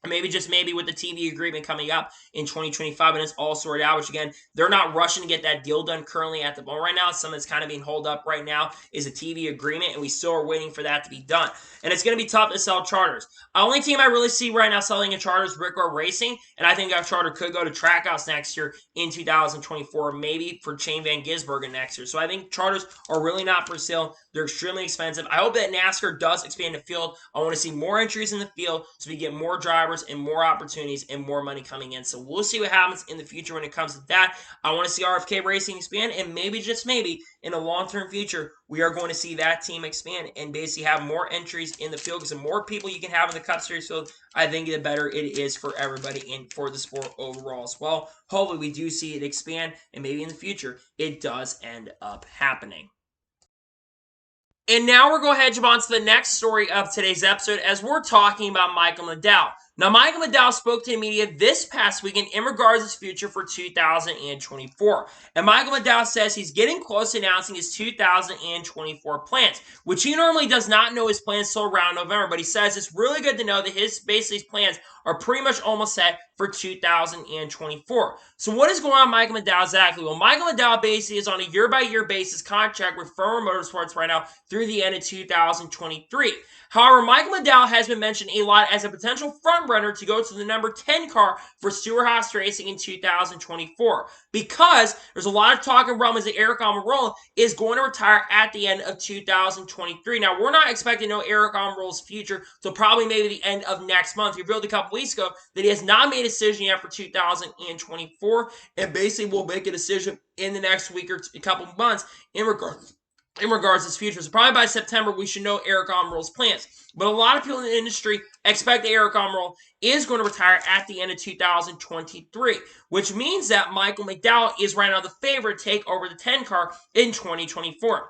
Speaker 1: Maybe just maybe with the TV agreement coming up in 2025 and it's all sorted out, which again, they're not rushing to get that deal done currently at the moment right now. Something that's kind of being held up right now is a TV agreement, and we still are waiting for that to be done. And it's going to be tough to sell charters. The only team I really see right now selling a charter is Brickyard Racing, and I think that charter could go to Trackhouse next year in 2024, maybe for Chain Van Gisbergen next year. So I think charters are really not for sale. They're extremely expensive. I hope that NASCAR does expand the field. I want to see more entries in the field so we get more drivers and more opportunities and more money coming in. So we'll see what happens in the future when it comes to that. I want to see RFK Racing expand, and maybe, just maybe, in a long-term future, we are going to see that team expand and basically have more entries in the field, because the more people you can have in the Cup Series field, I think the better it is for everybody and for the sport overall as well. Hopefully we do see it expand, and maybe in the future it does end up happening. And now we're going to jump on to the next story of today's episode as we're talking about Michael McDowell. Now, Michael McDowell spoke to the media this past weekend in regards to his future for 2024. And Michael McDowell says he's getting close to announcing his 2024 plans, which he normally does not know his plans till around November, but he says it's really good to know that his plans are pretty much almost set for 2024. So what is going on with Michael McDowell exactly? Well, Michael McDowell basically is on a year-by-year basis contract with Firmer Motorsports right now through the end of 2023. However, Michael McDowell has been mentioned a lot as a potential frontrunner to go to the number 10 car for Stewart-Haas Racing in 2024, because there's a lot of talk and rumors that Eric Almirola is going to retire at the end of 2023. Now, we're not expecting to know Eric Almirola's future till probably maybe the end of next month. He revealed a couple weeks ago that he has not made a decision yet for 2024, and basically will make a decision in the next week or a couple months in regards to his future. So probably by September, we should know Eric Almirola's plans. But a lot of people in the industry expect that Eric Almirola is going to retire at the end of 2023, which means that Michael McDowell is right now the favorite to take over the 10 car in 2024.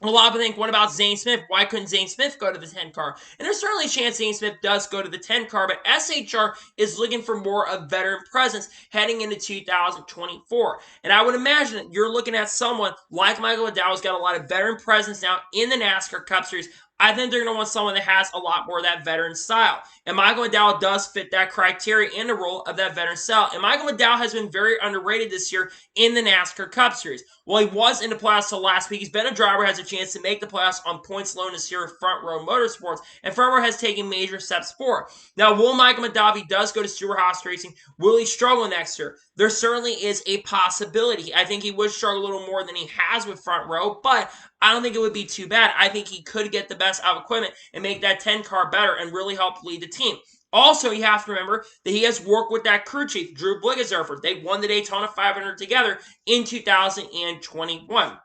Speaker 1: A lot of people think, what about Zane Smith? Why couldn't Zane Smith go to the 10 car? And there's certainly a chance Zane Smith does go to the 10 car, but SHR is looking for more of veteran presence heading into 2024. And I would imagine that you're looking at someone like Michael McDowell who's got a lot of veteran presence now in the NASCAR Cup Series. I think they're going to want someone that has a lot more of that veteran style. And Michael McDowell does fit that criteria in the role of that veteran style. And Michael McDowell has been very underrated this year in the NASCAR Cup Series. While he was in the playoffs till last week, he's been a driver who has a chance to make the playoffs on points alone this year with Front Row Motorsports, and Front Row has taken major steps forward. Now, will Michael McDowell, if he does go to Stewart-Haas Racing, will he struggle next year? There certainly is a possibility. I think he would struggle a little more than he has with Front Row, but I don't think it would be too bad. I think he could get the best out of equipment and make that 10 car better and really help lead the team. Also, you have to remember that he has worked with that crew chief, Drew Bligazerfer. They won the Daytona 500 together in 2021.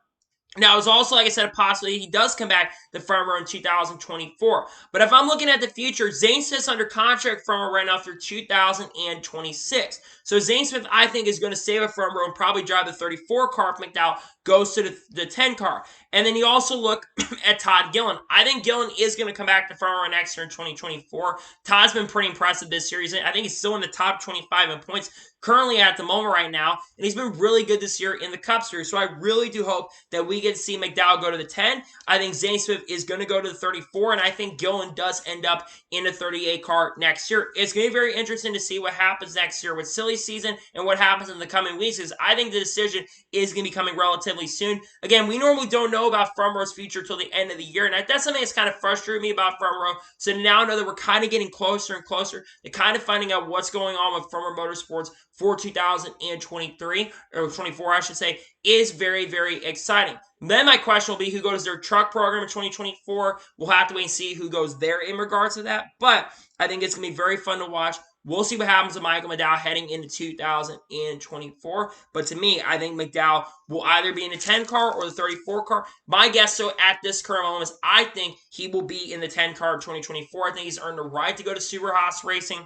Speaker 1: Now, it's also, like I said, a possibility he does come back to front row in 2024. But if I'm looking at the future, Zane Smith's under contract front row right now through 2026. So Zane Smith, I think, is going to stay with front row and probably drive the 34 car if McDowell goes to the 10 car. And then you also look at Todd Gillen. I think Gillen is going to come back to front row next year in 2024. Todd's been pretty impressive this series. I think he's still in the top 25 in points currently at the moment right now, and he's been really good this year in the Cup Series. So I really do hope that we get to see McDowell go to the 10. I think Zane Smith is going to go to the 34, and I think Gillen does end up in a 38 car next year. It's going to be very interesting to see what happens next year with silly season and what happens in the coming weeks, because I think the decision is going to be coming relatively soon. Again, we normally don't know about front row's future till the end of the year, and that's something that's kind of frustrated me about front row. So now I know that we're kind of getting closer and closer to kind of finding out what's going on with Front Row Motorsports for 2023, or 24, I should say, is very, very exciting. Then my question will be who goes to their truck program in 2024. We'll have to wait and see who goes there in regards to that, but I think it's going to be very fun to watch. We'll see what happens with Michael McDowell heading into 2024. But to me, I think McDowell will either be in the 10 car or the 34 car. My guess, so at this current moment, is I think he will be in the 10 car in 2024. I think he's earned the right to go to Stewart-Haas Racing.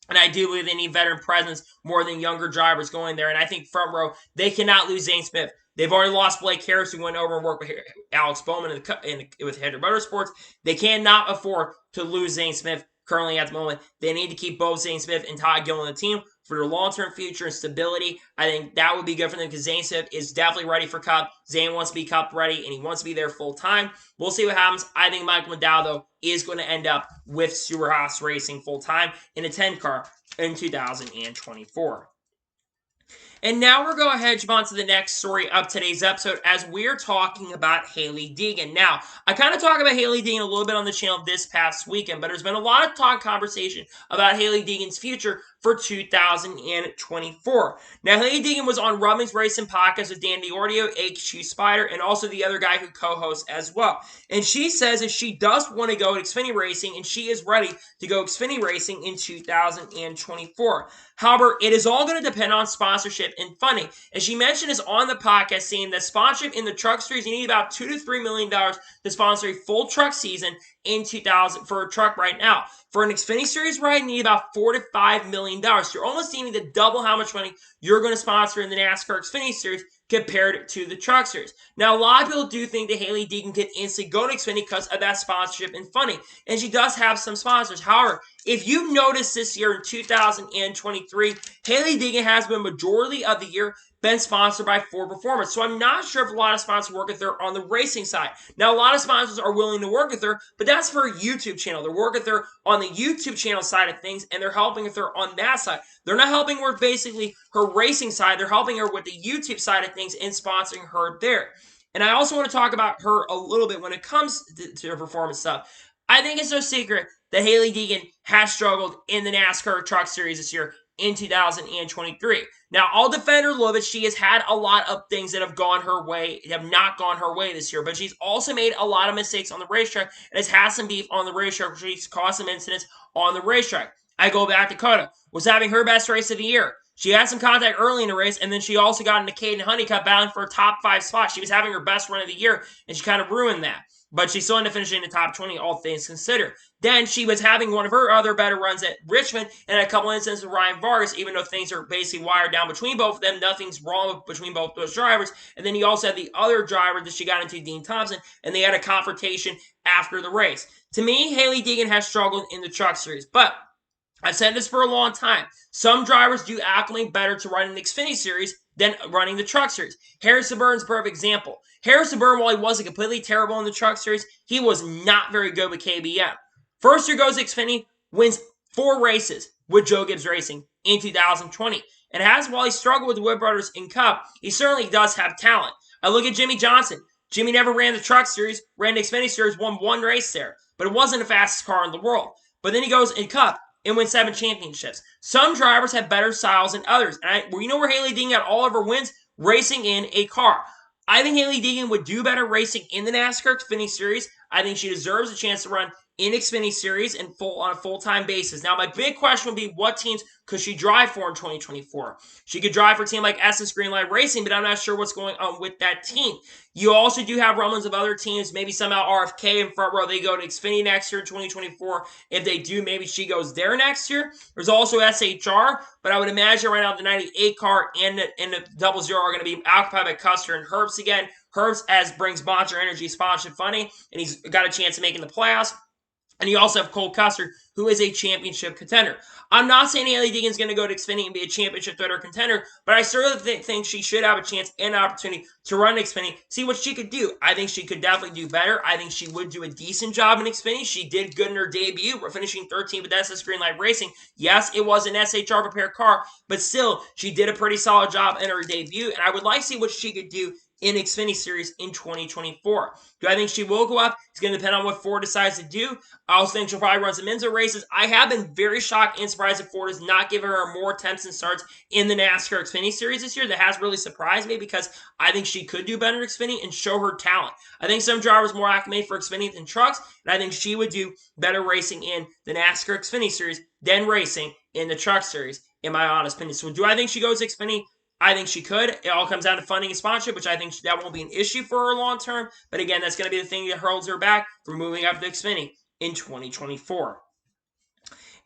Speaker 1: And I do believe they need veteran presence more than younger drivers going there. And I think front row, they cannot lose Zane Smith. They've already lost Blake Harris, who went over and worked with Alex Bowman with Hendrick Motorsports. They cannot afford to lose Zane Smith currently at the moment. They need to keep both Zane Smith and Todd Gilliland on the team for their long-term future and stability. I think that would be good for them because Zane Smith is definitely ready for Cup. Zane wants to be Cup ready, and he wants to be there full-time. We'll see what happens. I think Michael McDowell, though, is going to end up with Stewart-Haas Racing full-time in a 10 car in 2024. And now we're going to jump on to the next story of today's episode as we're talking about Hailie Deegan. Now, I kind of talked about Hailie Deegan a little bit on the channel this past weekend, but there's been a lot of conversation about Hailie Deegan's future for 2024. Now, Hailie Deegan was on Rubbing's Racing Podcast with Dan Diordio, HQ Spire, and also the other guy who co-hosts as well. And she says that she does want to go to Xfinity Racing, and she is ready to go Xfinity Racing in 2024. However, it is all going to depend on sponsorship and funding. As she mentioned is on the podcast saying that sponsorship in the truck series, you need about $2 to $3 million to sponsor a full truck season in 2000 for a truck right now. For an Xfinity Series ride, you need about $4 to $5 million. So you're almost needing to double how much money you're going to sponsor in the NASCAR Xfinity Series compared to the Truck Series. Now, a lot of people do think that Hailie Deegan can instantly go to Xfinity because of that sponsorship and funding, and she does have some sponsors. However, if you've noticed this year in 2023, Hailie Deegan has been majority of the year been sponsored by Ford Performance. So I'm not sure if a lot of sponsors work with her on the racing side. Now, a lot of sponsors are willing to work with her, but that's for her YouTube channel. They're working with her on the YouTube channel side of things, and they're helping with her on that side. They're not helping her with basically her racing side. They're helping her with the YouTube side of things and sponsoring her there. And I also want to talk about her a little bit when it comes to her performance stuff. I think it's no secret that Hailie Deegan has struggled in the NASCAR Truck Series this year in 2023. Now, I'll defend her a little bit. She has had a lot of things that have gone her way, have not gone her way this year, but she's also made a lot of mistakes on the racetrack and has had some beef on the racetrack, which has caused some incidents on the racetrack. I go back to Dakota, was having her best race of the year. She had some contact early in the race, and then she also got into Caden Honeycutt battling for a top 5 spot. She was having her best run of the year, and she kind of ruined that. But she still ended up finishing in the top 20, all things considered. Then she was having one of her other better runs at Richmond and a couple incidents with Ryan Vargas, even though things are basically wired down between both of them. Nothing's wrong between both those drivers. And then you also had the other driver that she got into, Dean Thompson, and they had a confrontation after the race. To me, Hailie Deegan has struggled in the Truck Series, but I've said this for a long time. Some drivers do acclimate better to running the Xfinity Series than running the Truck Series. Harrison Burton's a perfect example. Harrison Burton, while he wasn't completely terrible in the Truck Series, he was not very good with KBM. First year goes to Xfinity, wins 4 races with Joe Gibbs Racing in 2020. And while he struggled with the Wood Brothers in Cup, he certainly does have talent. I look at Jimmy Johnson. Jimmy never ran the Truck Series, ran the Xfinity Series, won 1 race there. But it wasn't the fastest car in the world. But then he goes in Cup and wins 7 championships. Some drivers have better styles than others. And you know where Hailie Deegan got all of her wins? Racing in a car. I think Hailie Deegan would do better racing in the NASCAR Xfinity Series. I think she deserves a chance to run in Xfinity Series and on a full-time basis. Now, my big question would be, what teams could she drive for in 2024? She could drive for a team like SS Greenlight Racing, but I'm not sure what's going on with that team. You also do have rumblings of other teams, maybe somehow RFK in front row. They go to Xfinity next year in 2024. If they do, maybe she goes there next year. There's also SHR, but I would imagine right now the 98 car and the 00 are going to be occupied by Custer and Herbst again. Herbst brings Monster Energy sponsorship funding, and he's got a chance of making the playoffs. And you also have Cole Custer, who is a championship contender. I'm not saying Hailie Deegan's going to go to Xfinity and be a championship threater contender, but I certainly think she should have a chance and an opportunity to run Xfinity, see what she could do. I think she could definitely do better. I think she would do a decent job in Xfinity. She did good in her debut, finishing 13th with SS Greenlight Racing. Yes, it was an SHR prepared car, but still, she did a pretty solid job in her debut, and I would like to see what she could do in Xfinity Series in 2024. Do I think she will go up? It's going to depend on what Ford decides to do. I also think she'll probably run some IMSA races. I have been very shocked and surprised that Ford has not given her more attempts and starts in the NASCAR Xfinity Series this year. That has really surprised me because I think she could do better in Xfinity and show her talent. I think some drivers more acclimated for Xfinity than trucks, and I think she would do better racing in the NASCAR Xfinity Series than racing in the Truck Series, in my honest opinion. So do I think she goes to Xfinity? I think she could. It all comes down to funding and sponsorship, which I think that won't be an issue for her long term. But again, that's going to be the thing that holds her back from moving up to Xfinity in 2024.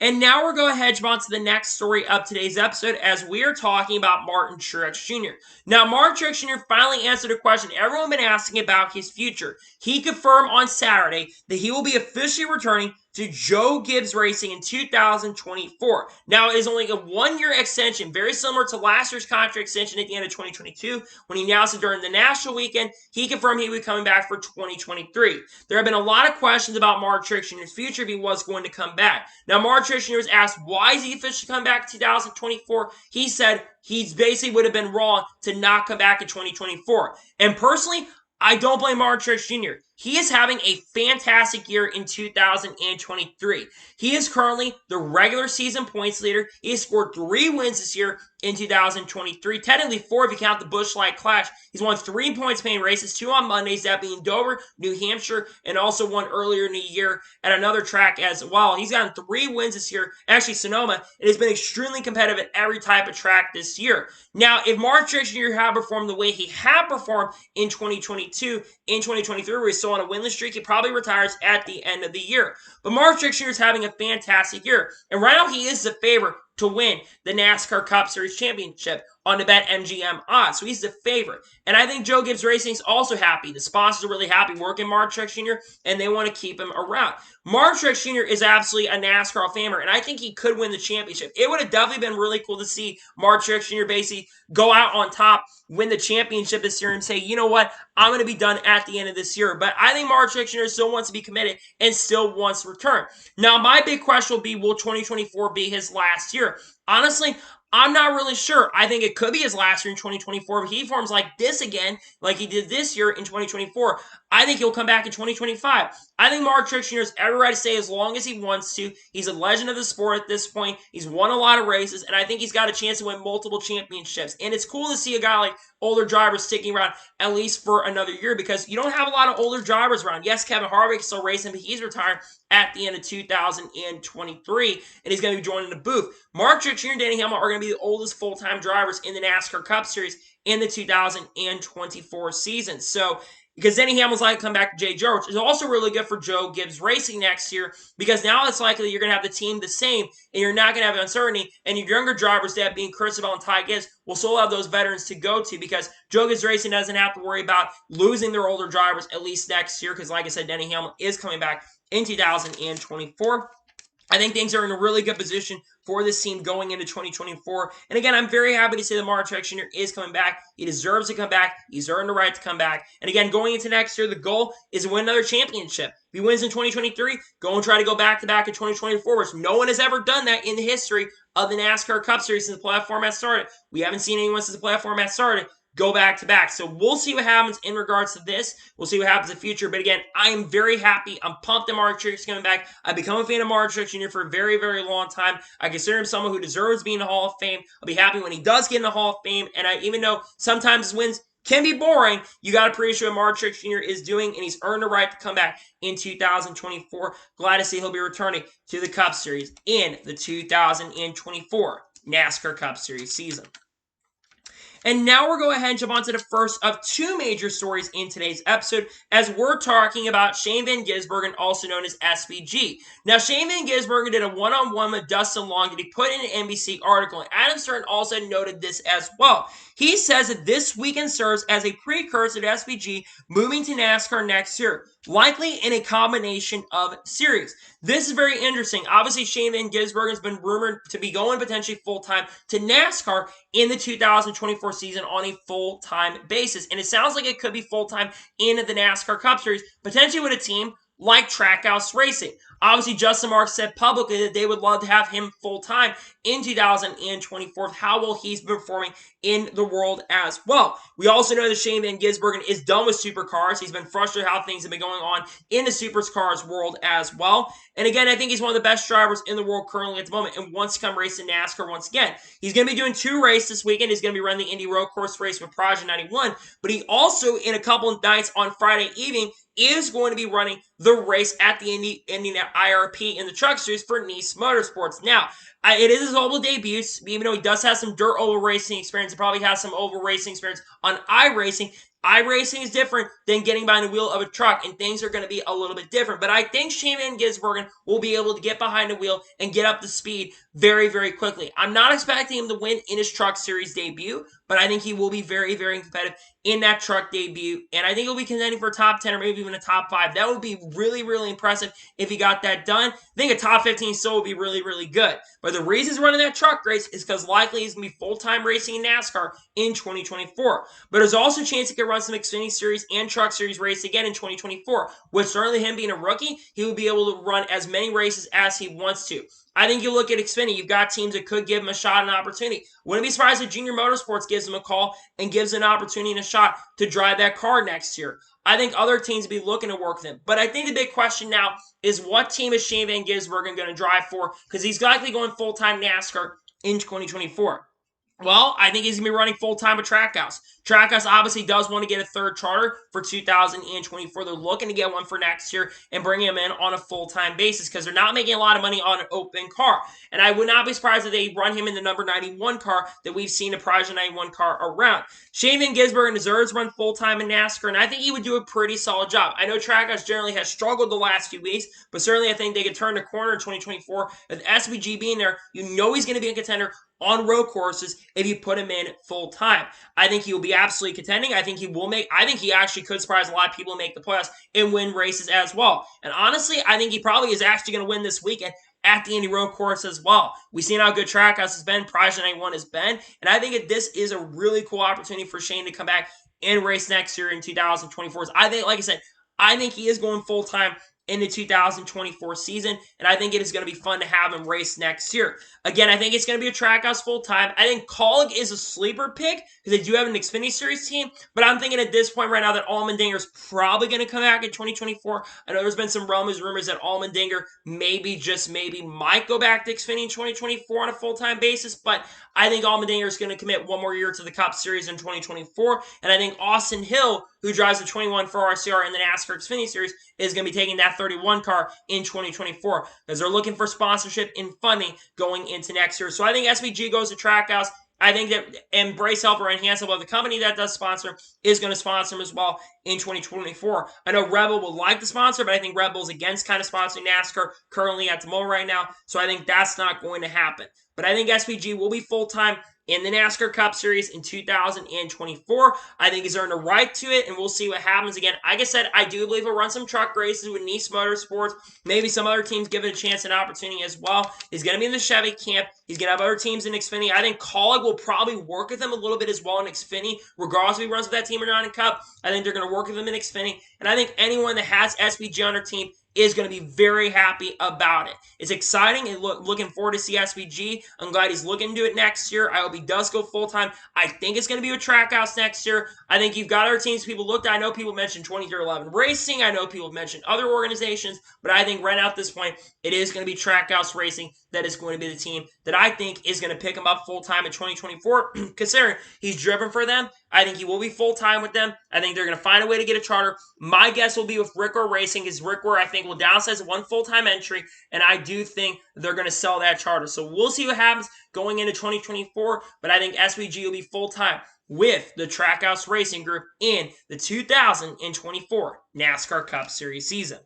Speaker 1: And now we're going to hedge on to the next story of today's episode as we are talking about Martin Truex Jr. Now, Martin Truex Jr. finally answered a question everyone been asking about his future. He confirmed on Saturday that he will be officially returning to Joe Gibbs Racing in 2024. Now, it is only a one-year extension, very similar to last year's contract extension at the end of 2022. When he announced it during the national weekend, he confirmed he would be coming back for 2023. There have been a lot of questions about Mark Truex Jr.'s future if he was going to come back. Now, Mark Truex Jr. was asked why is he officially coming back in 2024. He said he basically would have been wrong to not come back in 2024. And personally, I don't blame Mark Truex Jr. He is having a fantastic year in 2023. He is currently the regular season points leader. He has scored 3 wins this year in 2023. Technically 4 if you count the Busch Light Clash. He's won 3 points paying races, 2 on Mondays, that being Dover, New Hampshire, and also one earlier in the year at another track as well. He's gotten 3 wins this year, actually Sonoma. It has been extremely competitive at every type of track this year. Now, if Mark Truex Jr. had performed the way he had performed in 2022, in 2023, where he's still on a winless streak, he probably retires at the end of the year. But Mark Truex Jr. is having a fantastic year. And right now, he is the favorite to win the NASCAR Cup Series Championship on the BetMGM odds. So he's the favorite. And I think Joe Gibbs Racing is also happy. The sponsors are really happy working Mark Truex Jr., and they want to keep him around. Mark Truex Jr. is absolutely a NASCAR famer, and I think he could win the championship. It would have definitely been really cool to see Mark Truex Jr. basically go out on top, win the championship this year, and say, you know what, I'm going to be done at the end of this year. But I think Mark Truex Jr. still wants to be committed and still wants to return. Now, my big question will be, will 2024 be his last year? Honestly, I'm not really sure. I think it could be his last year in 2024. If he forms like this again, like he did this year in 2024, I think he'll come back in 2025. I think Mark Truex Jr. has every right to stay as long as he wants to. He's a legend of the sport at this point. He's won a lot of races, and I think he's got a chance to win multiple championships. And it's cool to see a guy like older drivers sticking around at least for another year because you don't have a lot of older drivers around. Yes, Kevin Harvick is still racing, but he's retired at the end of 2023, and he's going to be joining the booth. Mark Truex Jr. and Denny Hamlin are going to be the oldest full-time drivers in the NASCAR Cup Series in the 2024 season. So, because Denny Hamlin's likely to come back to Jay George, is also really good for Joe Gibbs Racing next year because now it's likely that you're going to have the team the same and you're not going to have uncertainty, and your younger drivers, that being Christopher and Ty Gibbs, will still have those veterans to go to because Joe Gibbs Racing doesn't have to worry about losing their older drivers at least next year because, like I said, Denny Hamlin is coming back in 2024. I think things are in a really good position for this team going into 2024. And again, I'm very happy to say that Mark Truex Jr. is coming back. He deserves to come back. He's earned the right to come back. And again, going into next year, the goal is to win another championship. If he wins in 2023, go and try to go back-to-back in 2024, which no one has ever done that in the history of the NASCAR Cup Series since the playoff format started. We haven't seen anyone since the playoff format started go back-to-back. So we'll see what happens in regards to this. We'll see what happens in the future. But again, I am very happy. I'm pumped that Mark Truex is coming back. I've become a fan of Mark Truex Jr. for a very, very long time. I consider him someone who deserves being in the Hall of Fame. I'll be happy when he does get in the Hall of Fame. And even though sometimes his wins can be boring, you got to appreciate what Mark Truex Jr. is doing, and he's earned the right to come back in 2024. Glad to see he'll be returning to the Cup Series in the 2024 NASCAR Cup Series season. And now we're going to go ahead and jump on to the first of 2 major stories in today's episode as we're talking about Shane Van Gisbergen, also known as SVG. Now, Shane Van Gisbergen did a one-on-one with Dustin Long that he put in an NBC article, and Adam Stern also noted this as well. He says that this weekend serves as a precursor to SVG moving to NASCAR next year, likely in a combination of series. This is very interesting. Obviously, Shane Van Gisbergen has been rumored to be going potentially full-time to NASCAR in the 2024 season on a full-time basis. And it sounds like it could be full-time in the NASCAR Cup Series, potentially with a team like Trackhouse Racing. Obviously, Justin Marks said publicly that they would love to have him full-time in 2024. How well he's been performing in the world as well. We also know that Shane Van Gisbergen is done with supercars. He's been frustrated how things have been going on in the supercars world as well. And again, I think he's one of the best drivers in the world currently at the moment and wants to come race in NASCAR once again. He's going to be doing 2 races this weekend. He's going to be running the Indy Road Course race with Project 91. But he also, in a couple of nights on Friday evening, is going to be running the race at the Indy IRP in the Truck Series for Nice Motorsports. Now, it is his oval debut, even though he does have some dirt oval racing experience. He probably has some oval racing experience on iRacing. iRacing is different than getting behind the wheel of a truck, and things are going to be a little bit different. But I think Shane Van Gisbergen will be able to get behind the wheel and get up to speed very, very quickly. I'm not expecting him to win in his Truck Series debut, but I think he will be very, very competitive in that truck debut, and I think he'll be contending for a top 10 or maybe even a top 5. That would be really, really impressive if he got that done. I think a top 15 still would be really, really good. But the reason he's running that truck race is because likely he's going to be full-time racing in NASCAR in 2024. But there's also a chance he could run some Xfinity Series and Truck Series race again in 2024. With certainly him being a rookie, he will be able to run as many races as he wants to. I think you look at Xfinity, you've got teams that could give him a shot and an opportunity. Wouldn't be surprised if Junior Motorsports gives him a call and gives an opportunity and a shot to drive that car next year. I think other teams will be looking to work with him. But I think the big question now is what team is Shane Van Gisbergen going to drive for? Because he's likely going full-time NASCAR in 2024. Well, I think he's going to be running full-time with Trackhouse. Trackhouse obviously does want to get a third charter for 2024. They're looking to get one for next year and bring him in on a full-time basis because they're not making a lot of money on an open car. And I would not be surprised if they run him in the number 91 car that we've seen the Project 91 car around. Shane Van Gisbergen deserves to run full-time in NASCAR, and I think he would do a pretty solid job. I know Trackhouse generally has struggled the last few weeks, but certainly I think they could turn the corner in 2024. With SVG being there, you know he's going to be a contender on road courses if you put him in full time. I think he will be absolutely contending. I think he actually could surprise a lot of people and make the playoffs and win races as well. And honestly, I think he probably is actually going to win this weekend at the Indy road course as well. We've seen how good Trackhouse has been, Project 91 has been, and I think this is a really cool opportunity for Shane to come back and race next year in 2024. I think, like I said, I think he is going full time in the 2024 season, and I think it is going to be fun to have him race next year. Again, I think it's going to be a Trackhouse full-time. I think Kaulig is a sleeper pick because they do have an Xfinity Series team, but I'm thinking at this point right now that Allmendinger is probably going to come back in 2024. I know there's been some rumors that Allmendinger maybe, just maybe, might go back to Xfinity in 2024 on a full-time basis, but I think Allmendinger is going to commit one more year to the Cup Series in 2024, and I think Austin Hill, who drives the 21 for RCR in the NASCAR Xfinity Series, is going to be taking that 31 car in 2024 because they're looking for sponsorship and funding going into next year. So I think SVG goes to Trackhouse. I think that Embrace Help or Enhance Help, the company that does sponsor, is going to sponsor him as well in 2024. I know Red Bull would like to sponsor, but I think Red Bull's against kind of sponsoring NASCAR currently at the moment right now, so I think that's not going to happen. But I think SVG will be full-time in the NASCAR Cup Series in 2024. I think he's earned a right to it, and we'll see what happens. Again, like I said, I do believe he'll run some truck races with Nice Motorsports. Maybe some other teams give it a chance and opportunity as well. He's going to be in the Chevy camp. He's going to have other teams in Xfinity. I think Kaulig will probably work with him a little bit as well in Xfinity, regardless if he runs with that team or not in Cup. I think they're going to work with him in Xfinity, and I think anyone that has SVG on their team is going to be very happy about it. It's exciting and looking forward to see SVG. I'm glad he's looking to do it next year. I hope he does go full-time. I think it's going to be with Trackhouse next year. I think you've got other teams people looked at. I know people mentioned 2311 Racing. I know people mentioned other organizations, but I think right now at this point, it is going to be Trackhouse Racing that is going to be the team that I think is going to pick him up full-time in 2024. Considering he's driven for them, I think he will be full-time with them. I think they're going to find a way to get a charter. My guess will be with Brickyard Racing, because Brickyard, I think, will downsize one full-time entry, and I do think they're going to sell that charter. So we'll see what happens going into 2024, but I think SVG will be full-time with the Trackhouse Racing Group in the 2024 NASCAR Cup Series season.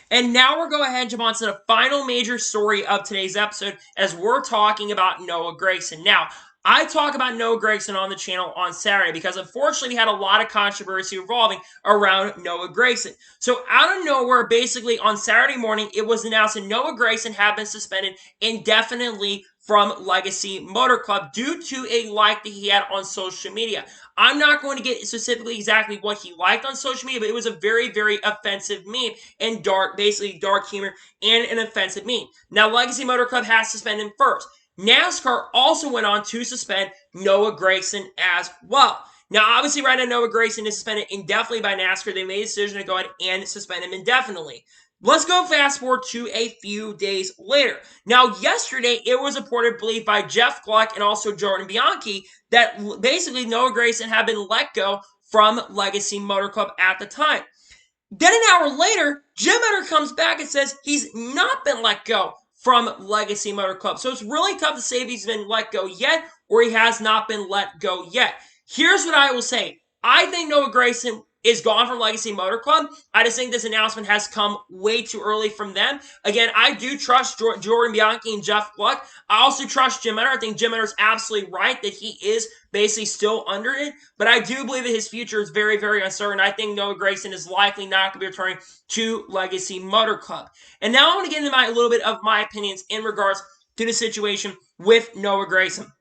Speaker 1: And now we're going ahead and jump on to the final major story of today's episode as we're talking about Noah Gragson. Now, I talk about Noah Gragson on the channel on Saturday because unfortunately we had a lot of controversy revolving around Noah Gragson. So out of nowhere, basically on Saturday morning, it was announced that Noah Gragson had been suspended indefinitely from Legacy Motor Club due to a like that he had on social media. I'm not going to get specifically exactly what he liked on social media, but it was a very, very offensive meme and basically dark humor and an offensive meme. Now, Legacy Motor Club has suspended him first. NASCAR also went on to suspend Noah Gragson as well. Now, obviously, right now, Noah Gragson is suspended indefinitely by NASCAR. They made a decision to go ahead and suspend him indefinitely. Let's go fast forward to a few days later. Now, yesterday, it was reported, believed by Jeff Gluck and also Jordan Bianchi, that basically Noah Gragson had been let go from Legacy Motor Club at the time. Then an hour later, Jim Utter comes back and says he's not been let go from Legacy Motor Club. So it's really tough to say if he's been let go yet or he has not been let go yet. Here's what I will say. I think Noah Gragson is gone from Legacy Motor Club. I just think this announcement has come way too early from them. Again, I do trust Jordan Bianchi and Jeff Gluck. I also trust Jim Hunter. I think Jim Hunter is absolutely right that he is basically still under it, but I do believe that his future is very, very uncertain. I think Noah Gragson is likely not going to be returning to Legacy Motor Club. And now I want to get into a little bit of my opinions in regards to the situation with Noah Gragson.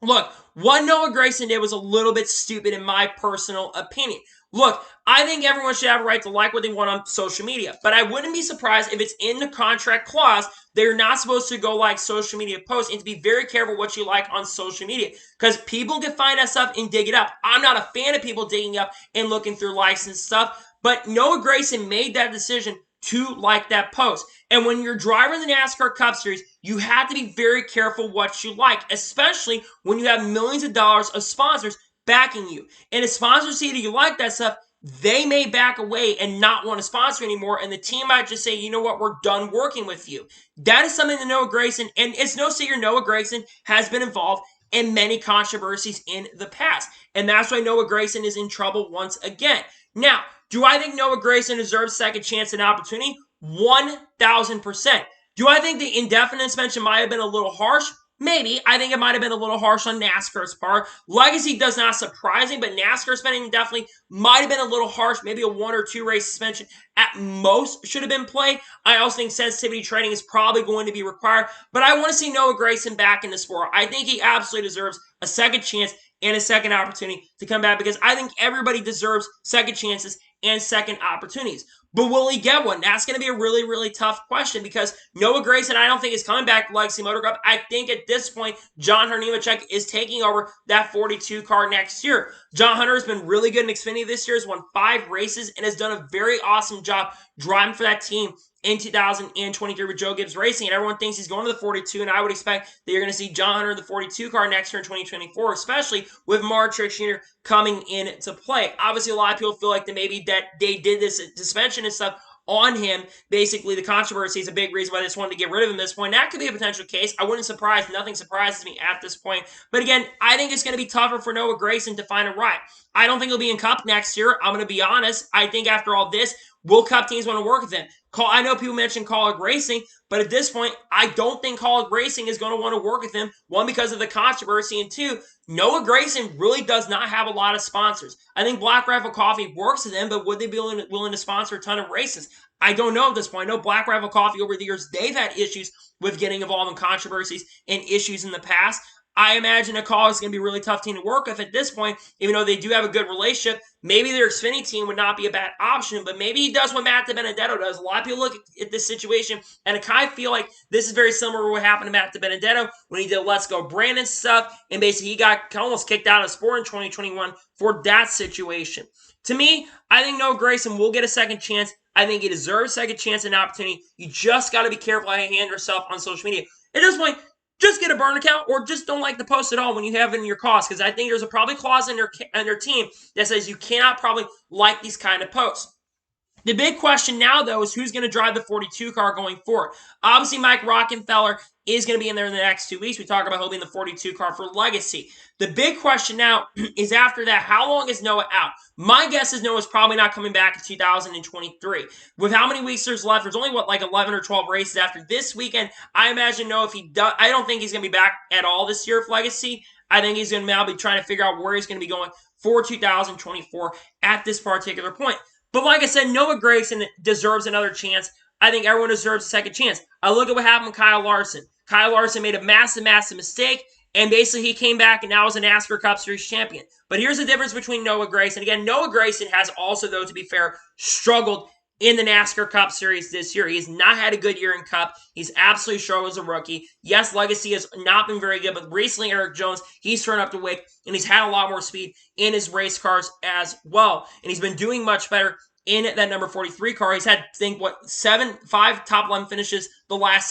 Speaker 1: Look, what Noah Gragson did was a little bit stupid in my personal opinion. Look, I think everyone should have a right to like what they want on social media, but I wouldn't be surprised if it's in the contract clause they're not supposed to go like social media posts, and to be very careful what you like on social media, because people can find that stuff and dig it up. I'm not a fan of people digging up and looking through licensed stuff, but Noah Gragson made that decision to like that post. And when you're driving the NASCAR Cup Series, you have to be very careful what you like, especially when you have millions of dollars of sponsors backing you. And if sponsors see that you like that stuff, they may back away and not want to sponsor anymore, and the team might just say, you know what, we're done working with you. That is something that Noah Gragson, and it's no secret Noah Gragson has been involved in many controversies in the past. And that's why Noah Gragson is in trouble once again. Now, do I think Noah Gragson deserves a second chance and opportunity? 1,000%. Do I think the indefinite suspension might have been a little harsh? Maybe. I think it might have been a little harsh on NASCAR's part. Legacy does not surprise me, but NASCAR spending definitely might have been a little harsh. Maybe a 1 or 2 race suspension at most should have been played. I also think sensitivity training is probably going to be required, but I want to see Noah Gragson back in the sport. I think he absolutely deserves a second chance and a second opportunity to come back, because I think everybody deserves second chances and second opportunities. But will he get one? That's going to be a really, really tough question, because Noah Gragson, I don't think, is coming back to Legacy Motor Club. I think at this point, John Hunter Nemechek is taking over that 42 car next year. John Hunter has been really good in Xfinity this year, has won 5 races, and has done a very awesome job driving for that team in 2023 with Joe Gibbs Racing, and everyone thinks he's going to the 42, and I would expect that you're going to see John Hunter in the 42 car next year in 2024, especially with Truex Jr. coming into play. Obviously, a lot of people feel like that they did this suspension and stuff on him. Basically, the controversy is a big reason why they just wanted to get rid of him at this point. That could be a potential case. I wouldn't surprise. Nothing surprises me at this point. But again, I think it's going to be tougher for Noah Gragson to find a ride. I don't think he'll be in Cup next year. I'm going to be honest. I think after all this, will Cup teams want to work with him? I know people mentioned Kaulig Racing, but at this point, I don't think Kaulig Racing is going to want to work with him. 1, because of the controversy, and 2, Noah Gragson really does not have a lot of sponsors. I think Black Rifle Coffee works with them, but would they be willing to sponsor a ton of races? I don't know at this point. I know Black Rifle Coffee over the years, they've had issues with getting involved in controversies and issues in the past. I imagine a call is going to be a really tough team to work with at this point, even though they do have a good relationship. Maybe their Xfinity team would not be a bad option, but maybe he does what Matt DiBenedetto does. A lot of people look at this situation, and I kind of feel like this is very similar to what happened to Matt DiBenedetto when he did Let's Go Brandon stuff, and basically he got almost kicked out of the sport in 2021 for that situation. To me, I think Noah Gragson will get a second chance. I think he deserves a second chance and opportunity. You just got to be careful how you handle yourself on social media. At this point, just get a burn account, or just don't like the post at all when you have it in your cost, because I think there's a probably clause in their team that says you cannot probably like these kind of posts. The big question now, though, is who's going to drive the 42 car going forward. Obviously, Mike Rockenfeller is going to be in there in the next 2 weeks. We talk about holding the 42 car for Legacy. The big question now is after that, how long is Noah out? My guess is Noah's probably not coming back in 2023. With how many weeks there's left, there's only, 11 or 12 races after this weekend. I imagine Noah, if he does, I don't think he's going to be back at all this year for Legacy. I think he's going to now be trying to figure out where he's going to be going for 2024 at this particular point. But like I said, Noah Gragson deserves another chance. I think everyone deserves a second chance. I look at what happened with Kyle Larson. Kyle Larson made a massive, massive mistake, and basically he came back and now is a NASCAR Cup Series champion. But here's the difference between Noah Gragson. Again, Noah Gragson has also, though, to be fair, struggled in the NASCAR Cup Series this year. He has not had a good year in Cup. He's absolutely struggled as a rookie. Yes, Legacy has not been very good, but recently Eric Jones, he's turned up the wick, and he's had a lot more speed in his race cars as well. And he's been doing much better in that number 43 car. He's had, 5 top 11 finishes the last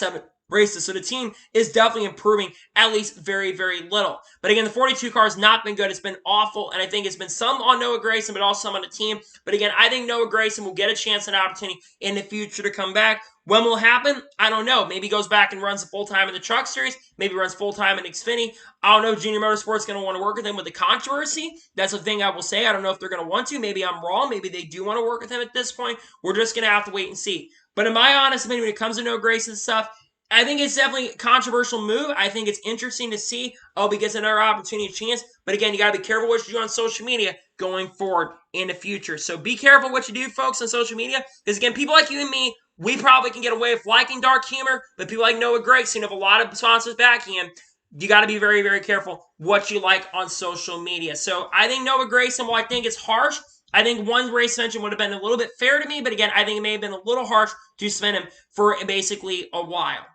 Speaker 1: races. So the team is definitely improving, at least very, very little. But again, the 42 car has not been good. It's been awful, and I think it's been some on Noah Gragson, but also some on the team. But again, I think Noah Gragson will get a chance and opportunity in the future to come back. When will it happen? I don't know. Maybe he goes back and runs full-time in the Truck Series. Maybe runs full-time in Xfinity. I don't know if Junior Motorsports is going to want to work with him with the controversy. That's the thing I will say. I don't know if they're going to want to. Maybe I'm wrong. Maybe they do want to work with him at this point. We're just going to have to wait and see. But in my honest opinion, when it comes to Noah Gragson stuff, I think it's definitely a controversial move. I think it's interesting to see. Oh, he gets another opportunity, chance. But again, you got to be careful what you do on social media going forward in the future. So be careful what you do, folks, on social media. Because again, people like you and me, we probably can get away with liking dark humor. But people like Noah Gragson have a lot of sponsors backing him. You got to be very, very careful what you like on social media. So I think Noah Gragson, while I think it's harsh, I think one race suspension would have been a little bit fair to me. But again, I think it may have been a little harsh to suspend him for basically a while.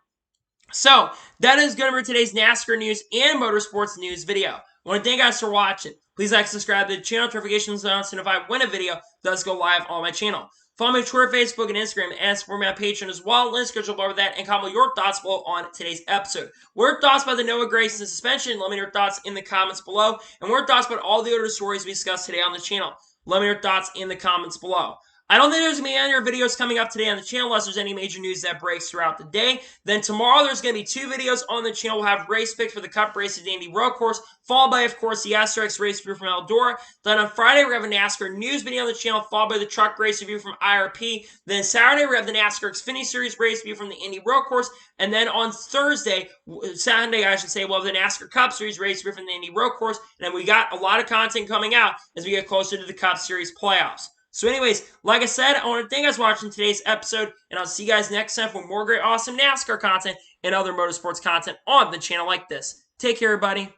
Speaker 1: So, that is going to be today's NASCAR news and motorsports news video. I want to thank you guys for watching. Please like, subscribe to the channel, notifications on, so if I win a video, it does go live on my channel. Follow me on Twitter, Facebook, and Instagram, and support me on Patreon as well. Links scheduled below that, and comment your thoughts below on today's episode. What are your thoughts about the Noah Gragson suspension? Let me know your thoughts in the comments below. And what are your thoughts about all the other stories we discussed today on the channel? Let me know your thoughts in the comments below. I don't think there's going to be any other videos coming up today on the channel unless there's any major news that breaks throughout the day. Then tomorrow there's going to be 2 videos on the channel. We'll have race picks for the Cup race at the Indy Road Course, followed by, of course, the SRX race review from Eldora. Then on Friday, we have a NASCAR news video on the channel, followed by the truck race review from IRP. Then Saturday, we have the NASCAR Xfinity Series race review from the Indy Road Course. And then on Sunday, I should say, we'll have the NASCAR Cup Series race review from the Indy Road Course. And then we got a lot of content coming out as we get closer to the Cup Series playoffs. So anyways, like I said, I want to thank you guys for watching today's episode, and I'll see you guys next time for more great, awesome NASCAR content and other motorsports content on the channel like this. Take care, everybody.